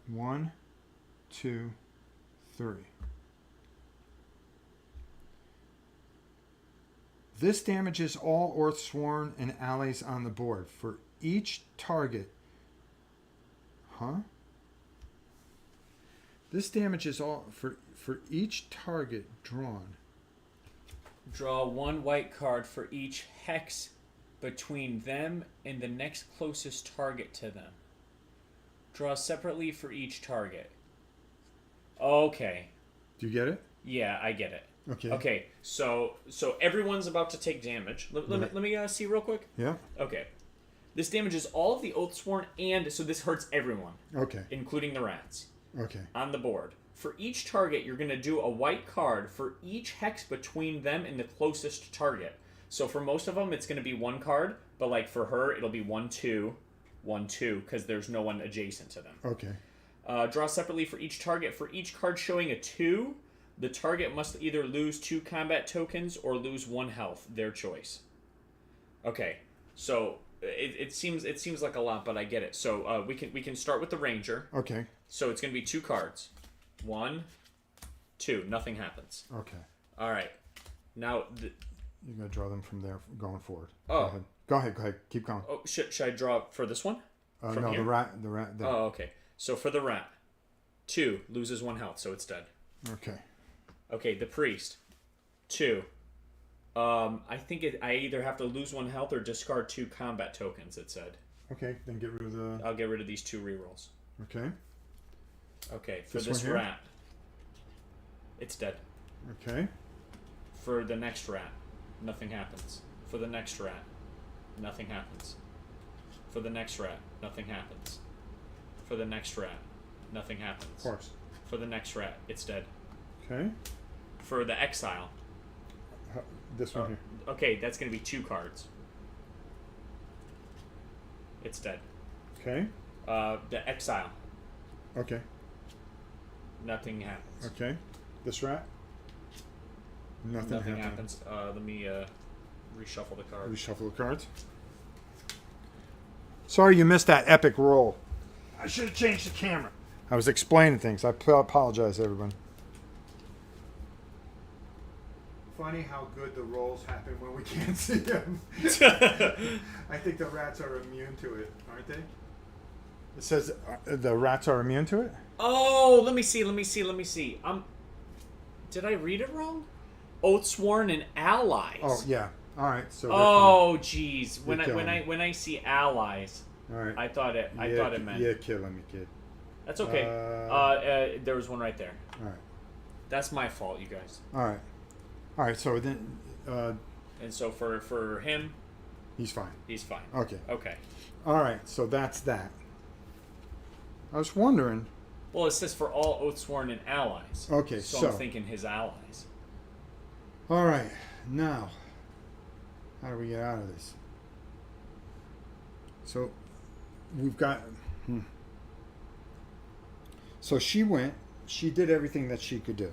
[SPEAKER 1] 1, 2, 3. This damages all Oathsworn and allies on the board. For each target... Huh? This damages all... For each target drawn...
[SPEAKER 2] Draw 1 white card for each hex between them and the next closest target to them. Draw separately for each target. Okay.
[SPEAKER 1] Do you get it?
[SPEAKER 2] Yeah, I get it.
[SPEAKER 1] Okay.
[SPEAKER 2] Okay, so everyone's about to take damage. Let me see real quick.
[SPEAKER 1] Yeah.
[SPEAKER 2] Okay. This damages all of the Oathsworn, and so this hurts everyone.
[SPEAKER 1] Okay.
[SPEAKER 2] Including the rats.
[SPEAKER 1] Okay.
[SPEAKER 2] On the board. For each target, you're going to do a white card for each hex between them and the closest target. So for most of them, it's going to be 1 card, but like for her, it'll be 1, 2, 1, 2, because there's no one adjacent to them.
[SPEAKER 1] Okay.
[SPEAKER 2] Draw separately for each target. For each card showing a 2, the target must either lose 2 combat tokens or lose 1 health, their choice. Okay, so it seems like a lot, but I get it. So we can start with the ranger.
[SPEAKER 1] Okay.
[SPEAKER 2] So it's going to be 2 cards. 1, 2. Nothing happens.
[SPEAKER 1] Okay.
[SPEAKER 2] All right. Now
[SPEAKER 1] you're gonna draw them from there going forward.
[SPEAKER 2] Oh.
[SPEAKER 1] Go ahead. Keep going.
[SPEAKER 2] Oh, should I draw for this one?
[SPEAKER 1] From no, here? The rat. There.
[SPEAKER 2] Oh, okay. So for the rat, 2 loses 1 health, so it's dead.
[SPEAKER 1] Okay.
[SPEAKER 2] Okay, the priest, 2. I think I either have to lose 1 health or discard 2 combat tokens. It said.
[SPEAKER 1] Okay, then get rid of the.
[SPEAKER 2] I'll get rid of these 2 rerolls.
[SPEAKER 1] Okay.
[SPEAKER 2] Okay, for this rat, it's dead.
[SPEAKER 1] Okay.
[SPEAKER 2] For the next rat, nothing happens. For the next rat, nothing happens. For the next rat, nothing happens. For the next rat, nothing happens.
[SPEAKER 1] Of course.
[SPEAKER 2] For the next rat, it's dead.
[SPEAKER 1] Okay.
[SPEAKER 2] For the exile.
[SPEAKER 1] This one here.
[SPEAKER 2] Okay, that's going to be 2 cards. It's dead.
[SPEAKER 1] Okay.
[SPEAKER 2] The exile.
[SPEAKER 1] Okay.
[SPEAKER 2] Nothing happens.
[SPEAKER 1] Okay. This rat? Nothing happens.
[SPEAKER 2] Let me reshuffle the card.
[SPEAKER 1] Reshuffle the cards. Sorry you missed that epic roll. I should have changed the camera. I was explaining things. I apologize, everyone. Funny how good the rolls happen when we can't see them. I think the rats are immune to it, aren't they? It says the rats are immune to it?
[SPEAKER 2] Oh, let me see. Did I read it wrong? Oathsworn and allies.
[SPEAKER 1] Oh yeah. All right. So.
[SPEAKER 2] Oh jeez. When I see allies,
[SPEAKER 1] all right.
[SPEAKER 2] I thought it meant.
[SPEAKER 1] You're killing me, kid.
[SPEAKER 2] That's okay. There was one right there.
[SPEAKER 1] All right.
[SPEAKER 2] That's my fault, you guys.
[SPEAKER 1] All right. All right. So then.
[SPEAKER 2] And so for him,
[SPEAKER 1] he's fine.
[SPEAKER 2] He's fine.
[SPEAKER 1] Okay.
[SPEAKER 2] Okay.
[SPEAKER 1] All right. So that's that. I was wondering.
[SPEAKER 2] Well, it says for all Oathsworn and allies.
[SPEAKER 1] Okay. So
[SPEAKER 2] I'm thinking his allies.
[SPEAKER 1] All right. Now, how do we get out of this? So, we've got. So she went. She did everything that she could do.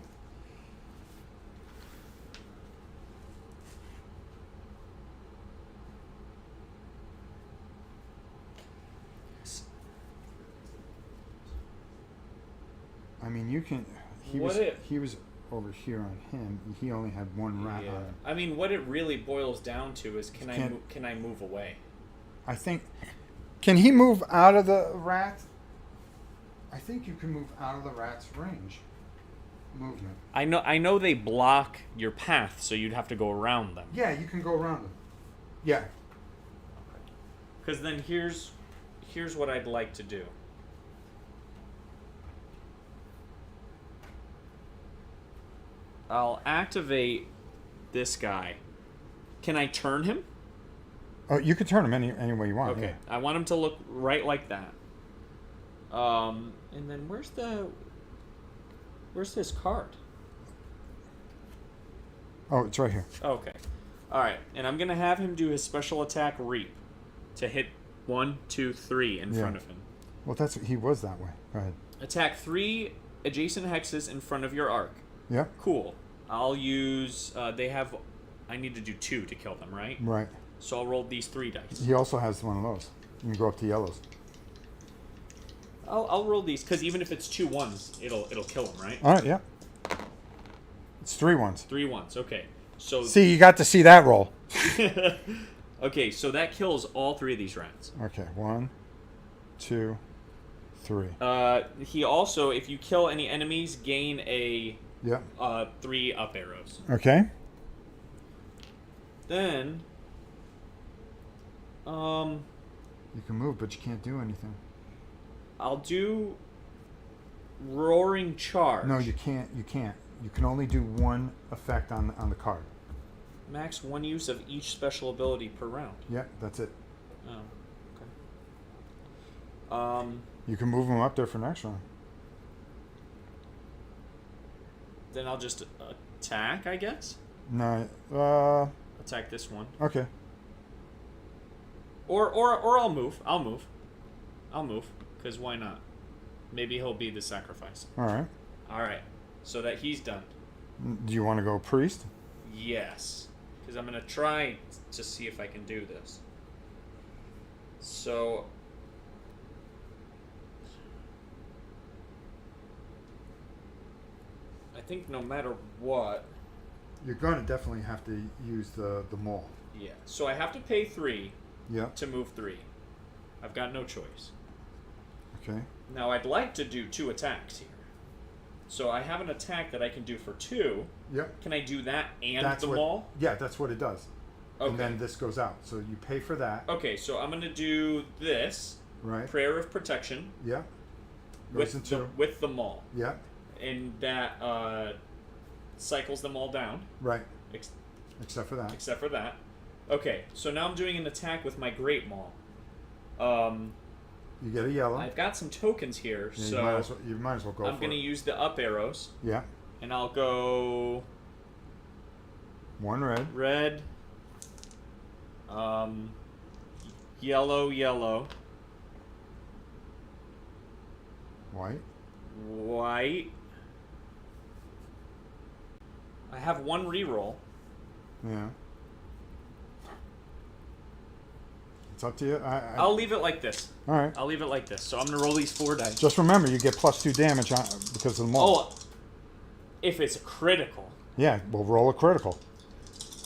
[SPEAKER 1] I mean, you can. He was over here on him. He only had one rat on him.
[SPEAKER 2] I mean, what it really boils down to is can I move away?
[SPEAKER 1] I think. Can he move out of the rat? I think you can move out of the rat's range. Movement.
[SPEAKER 2] I know they block your path, so you'd have to go around them.
[SPEAKER 1] Yeah, you can go around them. Yeah.
[SPEAKER 2] Because then here's what I'd like to do. I'll activate this guy. Can I turn him?
[SPEAKER 1] Oh, you can turn him any way you want.
[SPEAKER 2] Okay.
[SPEAKER 1] Yeah.
[SPEAKER 2] I want him to look right like that. And then where's this card?
[SPEAKER 1] Oh, it's right here.
[SPEAKER 2] Okay. All right. And I'm gonna have him do his special attack Reap to hit 1, 2, 3 in front of him.
[SPEAKER 1] Well, he was that way. Go ahead.
[SPEAKER 2] Attack 3 adjacent hexes in front of your arc.
[SPEAKER 1] Yep.
[SPEAKER 2] Cool. I'll use. I need to do 2 to kill them, right?
[SPEAKER 1] Right.
[SPEAKER 2] So I'll roll these 3 dice.
[SPEAKER 1] He also has one of those. You can go up to yellows.
[SPEAKER 2] I'll roll these because even if it's 2 1s, it'll kill him, right?
[SPEAKER 1] All right. Yeah. It's 3 1s.
[SPEAKER 2] 3 1s. Okay. So.
[SPEAKER 1] See, you got to see that roll.
[SPEAKER 2] Okay, so that kills all 3 of these rats.
[SPEAKER 1] Okay. 1, 2, 3.
[SPEAKER 2] He also, if you kill any enemies, gain a.
[SPEAKER 1] Yep.
[SPEAKER 2] 3 up arrows.
[SPEAKER 1] Okay.
[SPEAKER 2] Then.
[SPEAKER 1] You can move, but you can't do anything.
[SPEAKER 2] I'll do Roaring Charge.
[SPEAKER 1] No, you can't. You can't. You can only do one effect on the card.
[SPEAKER 2] Max 1 use of each special ability per round.
[SPEAKER 1] Yep, that's it.
[SPEAKER 2] Oh, okay.
[SPEAKER 1] You can move them up there for next round.
[SPEAKER 2] Then I'll just attack, I guess.
[SPEAKER 1] No.
[SPEAKER 2] Attack this one.
[SPEAKER 1] Okay.
[SPEAKER 2] Or I'll move. I'll move. Because why not? Maybe he'll be the sacrifice.
[SPEAKER 1] All right.
[SPEAKER 2] All right. So that he's done.
[SPEAKER 1] Do you want to go priest?
[SPEAKER 2] Yes. Because I'm going to try to see if I can do this. So. I think no matter what.
[SPEAKER 1] You're going to definitely have to use the maul.
[SPEAKER 2] Yeah. So I have to pay 3
[SPEAKER 1] to
[SPEAKER 2] move 3. I've got no choice.
[SPEAKER 1] Okay.
[SPEAKER 2] Now I'd like to do 2 attacks here. So I have an attack that I can do for 2.
[SPEAKER 1] Yep.
[SPEAKER 2] Can I do that and the maul?
[SPEAKER 1] Yeah, that's what it does.
[SPEAKER 2] Okay.
[SPEAKER 1] And then this goes out. So you pay for that.
[SPEAKER 2] Okay, so I'm going to do this.
[SPEAKER 1] Right.
[SPEAKER 2] Prayer of Protection.
[SPEAKER 1] Yeah.
[SPEAKER 2] With the maul.
[SPEAKER 1] Yeah.
[SPEAKER 2] And that cycles them all down.
[SPEAKER 1] Right. Except for that.
[SPEAKER 2] Except for that. Okay, so now I'm doing an attack with my Great Maul.
[SPEAKER 1] You get a yellow.
[SPEAKER 2] I've got some tokens here,
[SPEAKER 1] yeah,
[SPEAKER 2] so
[SPEAKER 1] you might as well go for it.
[SPEAKER 2] I'm going to use the up arrows.
[SPEAKER 1] Yeah.
[SPEAKER 2] And I'll go...
[SPEAKER 1] 1 red.
[SPEAKER 2] Red. Yellow, yellow.
[SPEAKER 1] White.
[SPEAKER 2] White. I have 1 reroll.
[SPEAKER 1] Yeah. It's up to you.
[SPEAKER 2] I'll leave it like this.
[SPEAKER 1] All right.
[SPEAKER 2] I'll leave it like this. So I'm going to roll these 4 dice.
[SPEAKER 1] Just remember, you get +2 damage because of the maul.
[SPEAKER 2] Oh, if it's critical.
[SPEAKER 1] Yeah, we'll roll a critical.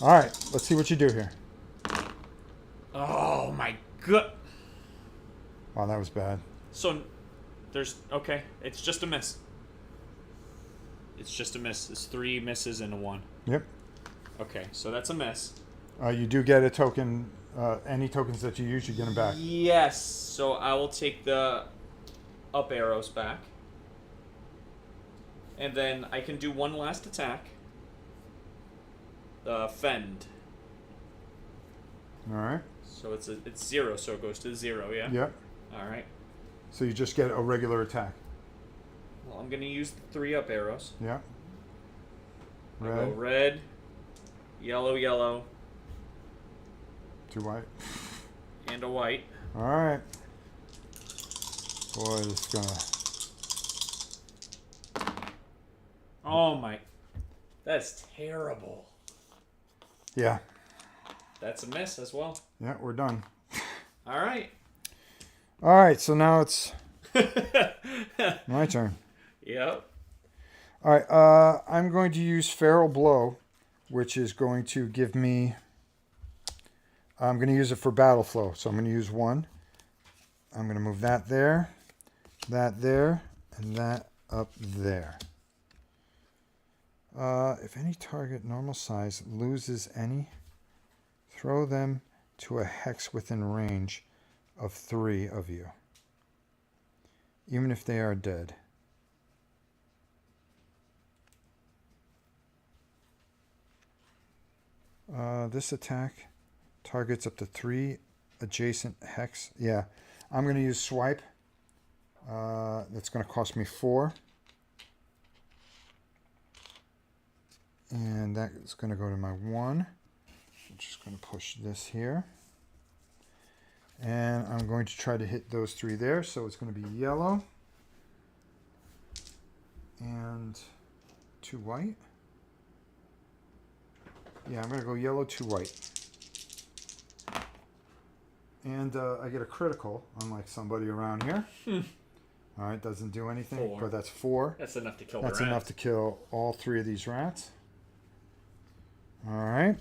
[SPEAKER 1] All right, let's see what you do here.
[SPEAKER 2] Oh, my God.
[SPEAKER 1] Wow, that was bad.
[SPEAKER 2] So, okay, it's just a miss. It's just a miss. It's 3 misses and a 1.
[SPEAKER 1] Yep.
[SPEAKER 2] Okay, so that's a miss.
[SPEAKER 1] You do get a token. Any tokens that you use, you get them back.
[SPEAKER 2] Yes, so I will take the up arrows back. And then I can do one last attack. Fend.
[SPEAKER 1] All right.
[SPEAKER 2] So it's 0, so it goes to 0, yeah?
[SPEAKER 1] Yep.
[SPEAKER 2] All right.
[SPEAKER 1] So you just get a regular attack.
[SPEAKER 2] Well, I'm going to use the 3 up arrows.
[SPEAKER 1] Yeah.
[SPEAKER 2] I go red, yellow, yellow.
[SPEAKER 1] 2 white.
[SPEAKER 2] And a white.
[SPEAKER 1] All right. Boy, this is gonna...
[SPEAKER 2] Oh my... That's terrible.
[SPEAKER 1] Yeah.
[SPEAKER 2] That's a miss as well.
[SPEAKER 1] Yeah, we're done.
[SPEAKER 2] All right.
[SPEAKER 1] All right, so now it's my turn.
[SPEAKER 2] Yep.
[SPEAKER 1] All right, I'm going to use Feral Blow, which is going to give me... I'm going to use it for battle flow. So I'm going to use 1. I'm going to move that there, and that up there. If any target normal size loses any, throw them to a hex within range of 3 of you, even if they are dead. This attack targets up to 3 adjacent hex. Yeah, I'm going to use swipe. That's going to cost me 4. And that is going to go to my 1. I'm just going to push this here. And I'm going to try to hit those 3 there. So it's going to be yellow and 2 white. Yeah, I'm going to go yellow, 2 white. And I get a critical, unlike somebody around here. All right, doesn't do anything,
[SPEAKER 2] 4.
[SPEAKER 1] but that's 4.
[SPEAKER 2] That's enough to kill
[SPEAKER 1] That's
[SPEAKER 2] the
[SPEAKER 1] enough to kill all 3 of these rats. All right.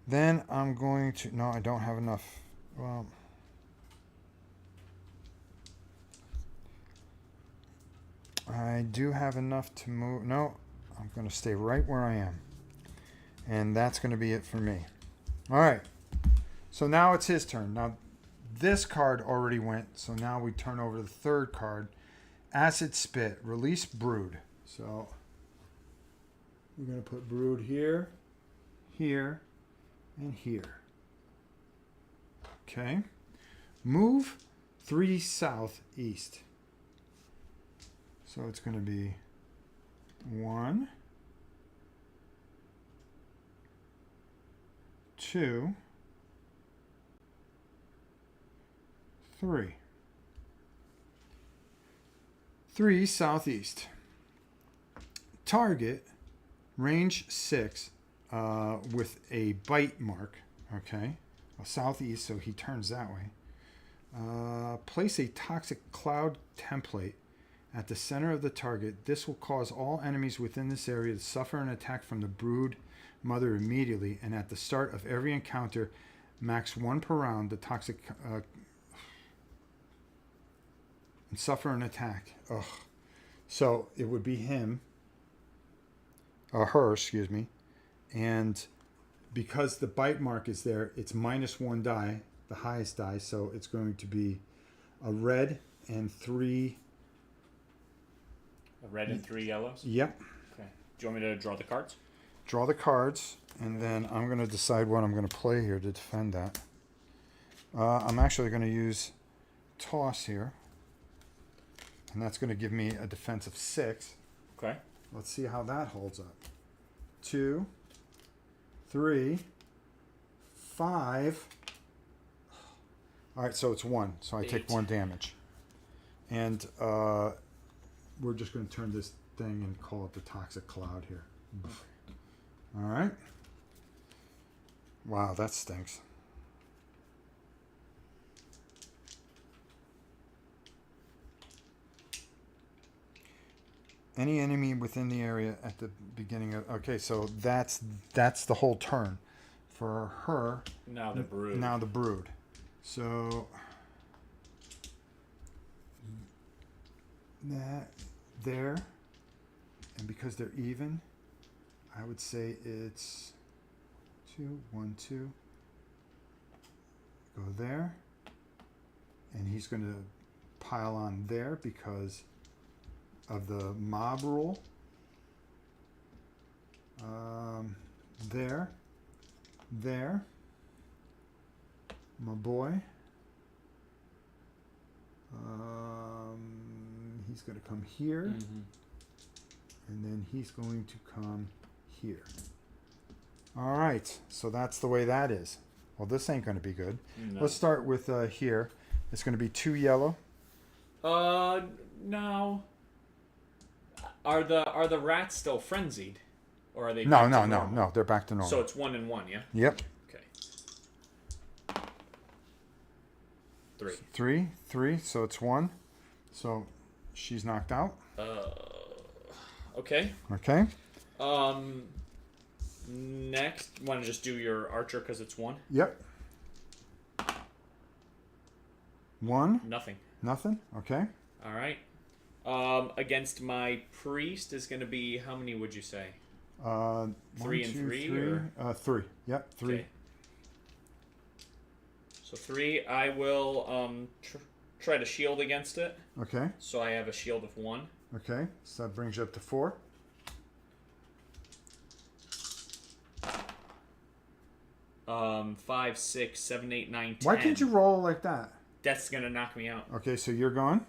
[SPEAKER 1] Then I'm going to... No, I don't have enough. Well... I do have enough to move... No, I'm going to stay right where I am. And that's going to be it for me. All right. So now it's his turn. Now, this card already went. So now we turn over to the 3rd card. Acid Spit. Release Brood. So we're going to put Brood here, here, and here. Okay. Move 3 southeast. So it's going to be 1, 2, 3. 3 southeast. Target range 6 with a bite mark. Okay. Well, southeast, so he turns that way. Place a toxic cloud template at the center of the target. This will cause all enemies within this area to suffer an attack from the brood mother immediately, and at the start of every encounter, max 1 per round, the toxic and suffer an attack. Ugh. So it would be him, her, excuse me, and because the bite mark is there, it's -1 die, the highest die, so it's going to be a red and 3.
[SPEAKER 2] A red and 3 yellows?
[SPEAKER 1] Yep.
[SPEAKER 2] Okay. Do you want me to draw the cards?
[SPEAKER 1] Draw the cards, and then I'm going to decide what I'm going to play here to defend that. I'm actually going to use Toss here, and that's going to give me a defense of 6.
[SPEAKER 2] Okay.
[SPEAKER 1] Let's see how that holds up. 2, 3, 5. All right, so it's 1. So I take 1 damage. And we're just going to turn this thing and call it the Toxic Cloud here. All right. Wow, that stinks. Any enemy within the area at the beginning of... Okay, so that's the whole turn. For her...
[SPEAKER 2] Now the brood.
[SPEAKER 1] Now the brood. So... That... There. And because they're even, I would say it's 2, 1, 2. Go there. And he's going to pile on there because of the mob rule. There. There. My boy. He's going to come here.
[SPEAKER 2] Mm-hmm.
[SPEAKER 1] And then he's going to come here. All right. So that's the way that is. Well, this ain't going to be good.
[SPEAKER 2] No.
[SPEAKER 1] Let's start with here. It's going to be 2 yellow.
[SPEAKER 2] No. Are the rats still frenzied, or are they?
[SPEAKER 1] No. They're back to normal.
[SPEAKER 2] So it's 1 and 1, yeah.
[SPEAKER 1] Yep.
[SPEAKER 2] Okay. 3.
[SPEAKER 1] 3. So it's 1. So she's knocked out.
[SPEAKER 2] Okay.
[SPEAKER 1] Okay.
[SPEAKER 2] Next, want to just do your archer because it's 1?
[SPEAKER 1] Yep. 1.
[SPEAKER 2] Nothing.
[SPEAKER 1] Okay.
[SPEAKER 2] All right. Against my priest is going to be, how many would you say? 3 and 3? Or?
[SPEAKER 1] 3. Yep, 3.
[SPEAKER 2] Okay. So 3. I will try to shield against it.
[SPEAKER 1] Okay.
[SPEAKER 2] So I have a shield of 1.
[SPEAKER 1] Okay. So that brings you up to 4.
[SPEAKER 2] Five, 6, 7, 8, 9, 10.
[SPEAKER 1] Why can't you roll like that?
[SPEAKER 2] That's going to knock me out.
[SPEAKER 1] Okay, so you're gone.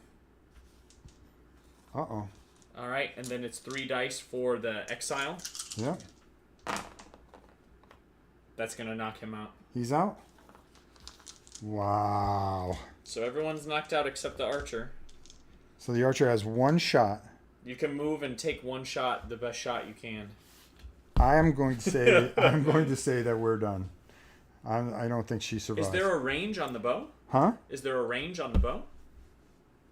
[SPEAKER 1] Uh-oh.
[SPEAKER 2] All right, and then it's 3 dice for the exile.
[SPEAKER 1] Yeah.
[SPEAKER 2] That's going to knock him out.
[SPEAKER 1] He's out? Wow.
[SPEAKER 2] So everyone's knocked out except the archer.
[SPEAKER 1] So the archer has 1 shot.
[SPEAKER 2] You can move and take 1 shot, the best shot you can.
[SPEAKER 1] I'm going to say that we're done. I don't think she survives.
[SPEAKER 2] Is there a range on the bow?
[SPEAKER 1] Huh?
[SPEAKER 2] Is there a range on the bow?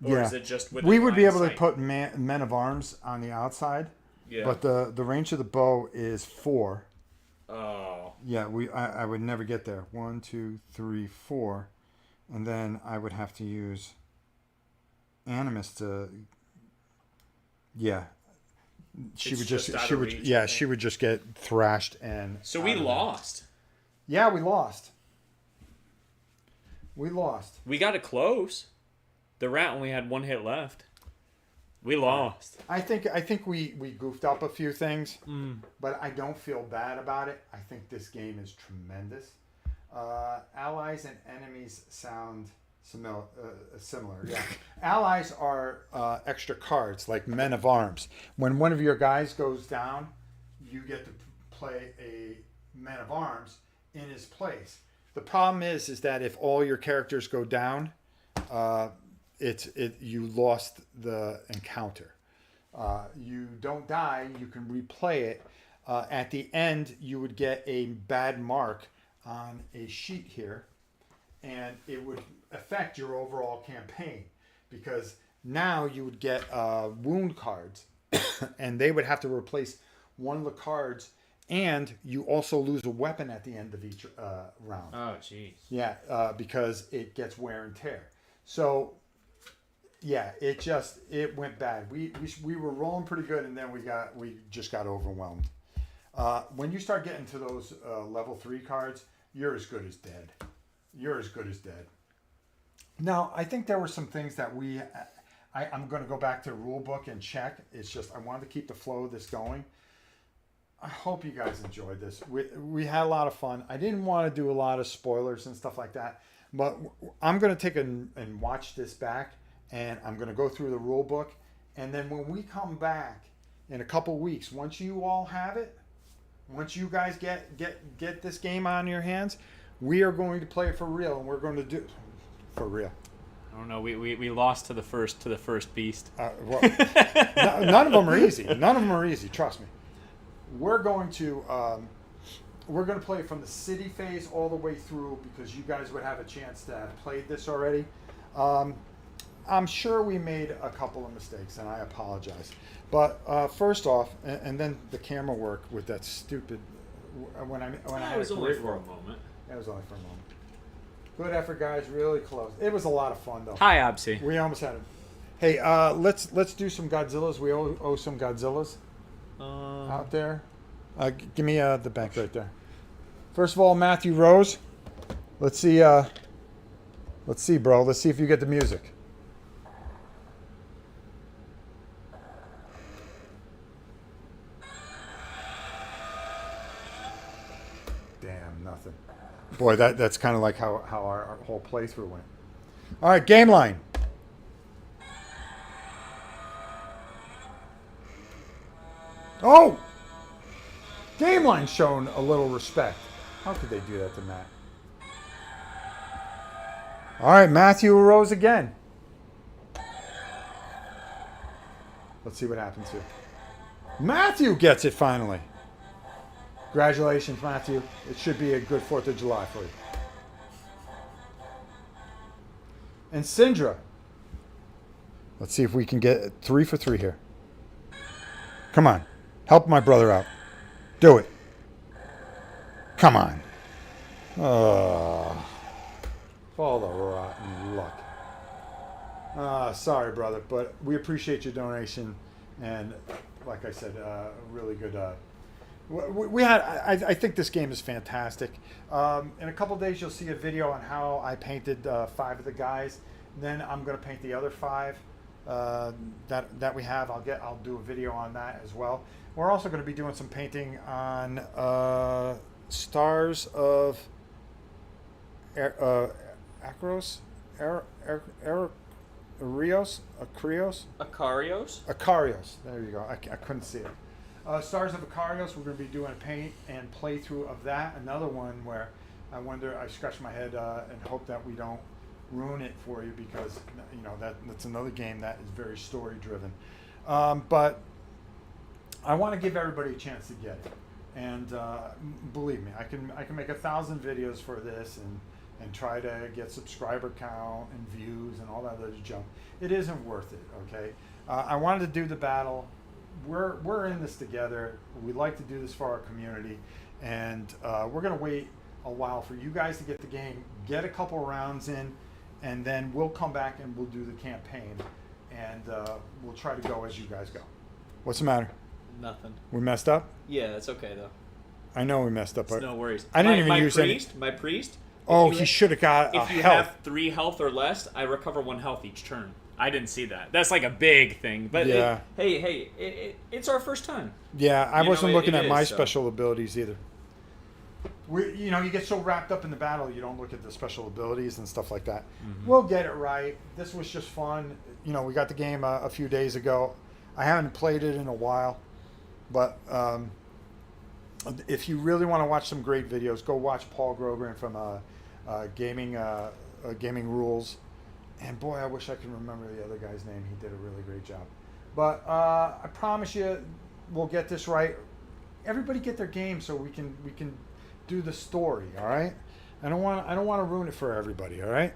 [SPEAKER 2] Or
[SPEAKER 1] yeah.
[SPEAKER 2] is it just within
[SPEAKER 1] we would be able
[SPEAKER 2] line
[SPEAKER 1] to
[SPEAKER 2] of
[SPEAKER 1] put men of arms on the outside.
[SPEAKER 2] Yeah.
[SPEAKER 1] But the range of the bow is 4.
[SPEAKER 2] Oh.
[SPEAKER 1] Yeah, I would never get there. 1, 2, 3, 4. And then I would have to use Animus to... Yeah. She would just get thrashed and...
[SPEAKER 2] So we lost.
[SPEAKER 1] Yeah, we lost.
[SPEAKER 2] We got it close. The rat only had 1 hit left. We lost.
[SPEAKER 1] I think we goofed up a few things, but I don't feel bad about it. I think this game is tremendous. Allies and enemies sound similar. Yeah. Allies are extra cards, like men of arms. When one of your guys goes down, you get to play a man of arms in his place. The problem is that if all your characters go down, you lost the encounter. You don't die, you can replay it. At the end, you would get a bad mark on a sheet here, and it would affect your overall campaign, because now you would get wound cards, and they would have to replace one of the cards, and you also lose a weapon at the end of each round.
[SPEAKER 2] Oh, jeez.
[SPEAKER 1] Yeah, because it gets wear and tear. So, yeah, it went bad. We were rolling pretty good, and then we just got overwhelmed. When you start getting to those level 3 cards, you're as good as dead. Now, I think there were some things that I'm going to go back to the rule book and check. It's just I wanted to keep the flow of this going. I hope you guys enjoyed this. We had a lot of fun. I didn't want to do a lot of spoilers and stuff like that, but I'm going to take and watch this back, and I'm going to go through the rule book, and then when we come back in a couple weeks, once you all have it, once you guys get this game on your hands, we are going to play it for real, and we're going to do for real.
[SPEAKER 2] I don't know. We lost to the first beast.
[SPEAKER 1] Well, none of them are easy. None of them are easy. Trust me. We're going to play from the city phase all the way through, because you guys would have a chance to have played this already. I'm sure we made a couple of mistakes, and I apologize. But first off, and then the camera work with that stupid. When I had
[SPEAKER 2] it was only for a moment.
[SPEAKER 1] It was only for a moment. Good effort, guys. Really close. It was a lot of fun, though.
[SPEAKER 2] Hi, Obsy.
[SPEAKER 1] We almost had it. Hey, let's do some Godzillas. We owe some Godzillas out there. Give me the bank right there. First of all, Matthew Rose. Let's see. Let's see, bro. Let's see if you get the music. Damn, nothing. Boy, that's kind of like how our whole playthrough went. All right, game line. Oh! Game line shown a little respect. How could they do that to Matt? All right, Matthew arose again. Let's see what happens here. Matthew gets it finally. Congratulations, Matthew. It should be a good 4th of July for you. And Syndra. Let's see if we can get 3 for 3 here. Come on. Help my brother out. Do it. Come on. All the rotten luck. Sorry, brother, but we appreciate your donation. And like I said, really good. We had. I think this game is fantastic. In a couple days, you'll see a video on how I painted 5 of the guys. Then I'm going to paint the other 5 that we have. I'll do a video on that as well. We're also going to be doing some painting on Stars of Akros, Akarios. There you go. I couldn't see it. Stars of Akarios. We're going to be doing a paint and playthrough of that. Another one where I scratch my head and hope that we don't ruin it for you, because that's another game that is very story driven. But I want to give everybody a chance to get it. And believe me, I can make 1,000 videos for this and try to get subscriber count and views and all that other junk. It isn't worth it, okay? I wanted to do the battle. We're in this together. We like to do this for our community, and we're gonna wait a while for you guys to get the game, get a couple rounds in, and then we'll come back and we'll do the campaign, and we'll try to go as you guys go. What's the matter?
[SPEAKER 2] Nothing.
[SPEAKER 1] We messed up?
[SPEAKER 2] Yeah, that's okay though.
[SPEAKER 1] I know we messed up.
[SPEAKER 2] It's no worries.
[SPEAKER 1] I didn't even use
[SPEAKER 2] my priest.
[SPEAKER 1] Oh, he should have got a health.
[SPEAKER 2] If you have 3 health or less, I recover 1 health each turn. I didn't see that. That's like a big thing. But
[SPEAKER 1] yeah.
[SPEAKER 2] It's our first time.
[SPEAKER 1] Yeah, I wasn't looking at my special abilities either. You get so wrapped up in the battle, you don't look at the special abilities and stuff like that. Mm-hmm. We'll get it right. This was just fun. We got the game a few days ago. I haven't played it in a while, but if you really want to watch some great videos, go watch Paul Grogran from Gaming Rules. And boy, I wish I could remember the other guy's name. He did a really great job. But I promise you, we'll get this right. Everybody get their game so we can do the story. All right. I don't want to ruin it for everybody. All right.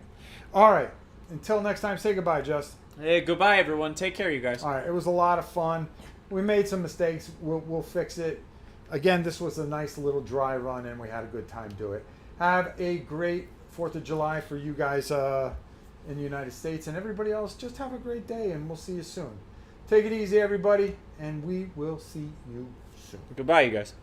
[SPEAKER 1] All right. Until next time, say goodbye, Just.
[SPEAKER 2] Hey, goodbye, everyone. Take care, you guys.
[SPEAKER 1] All right. It was a lot of fun. We made some mistakes. We'll fix it. Again, this was a nice little dry run, and we had a good time doing it. Have a great 4th of July for you guys in the United States, and everybody else. Just have a great day, and we'll see you soon. Take it easy, everybody, and we will see you soon.
[SPEAKER 2] Goodbye, you guys.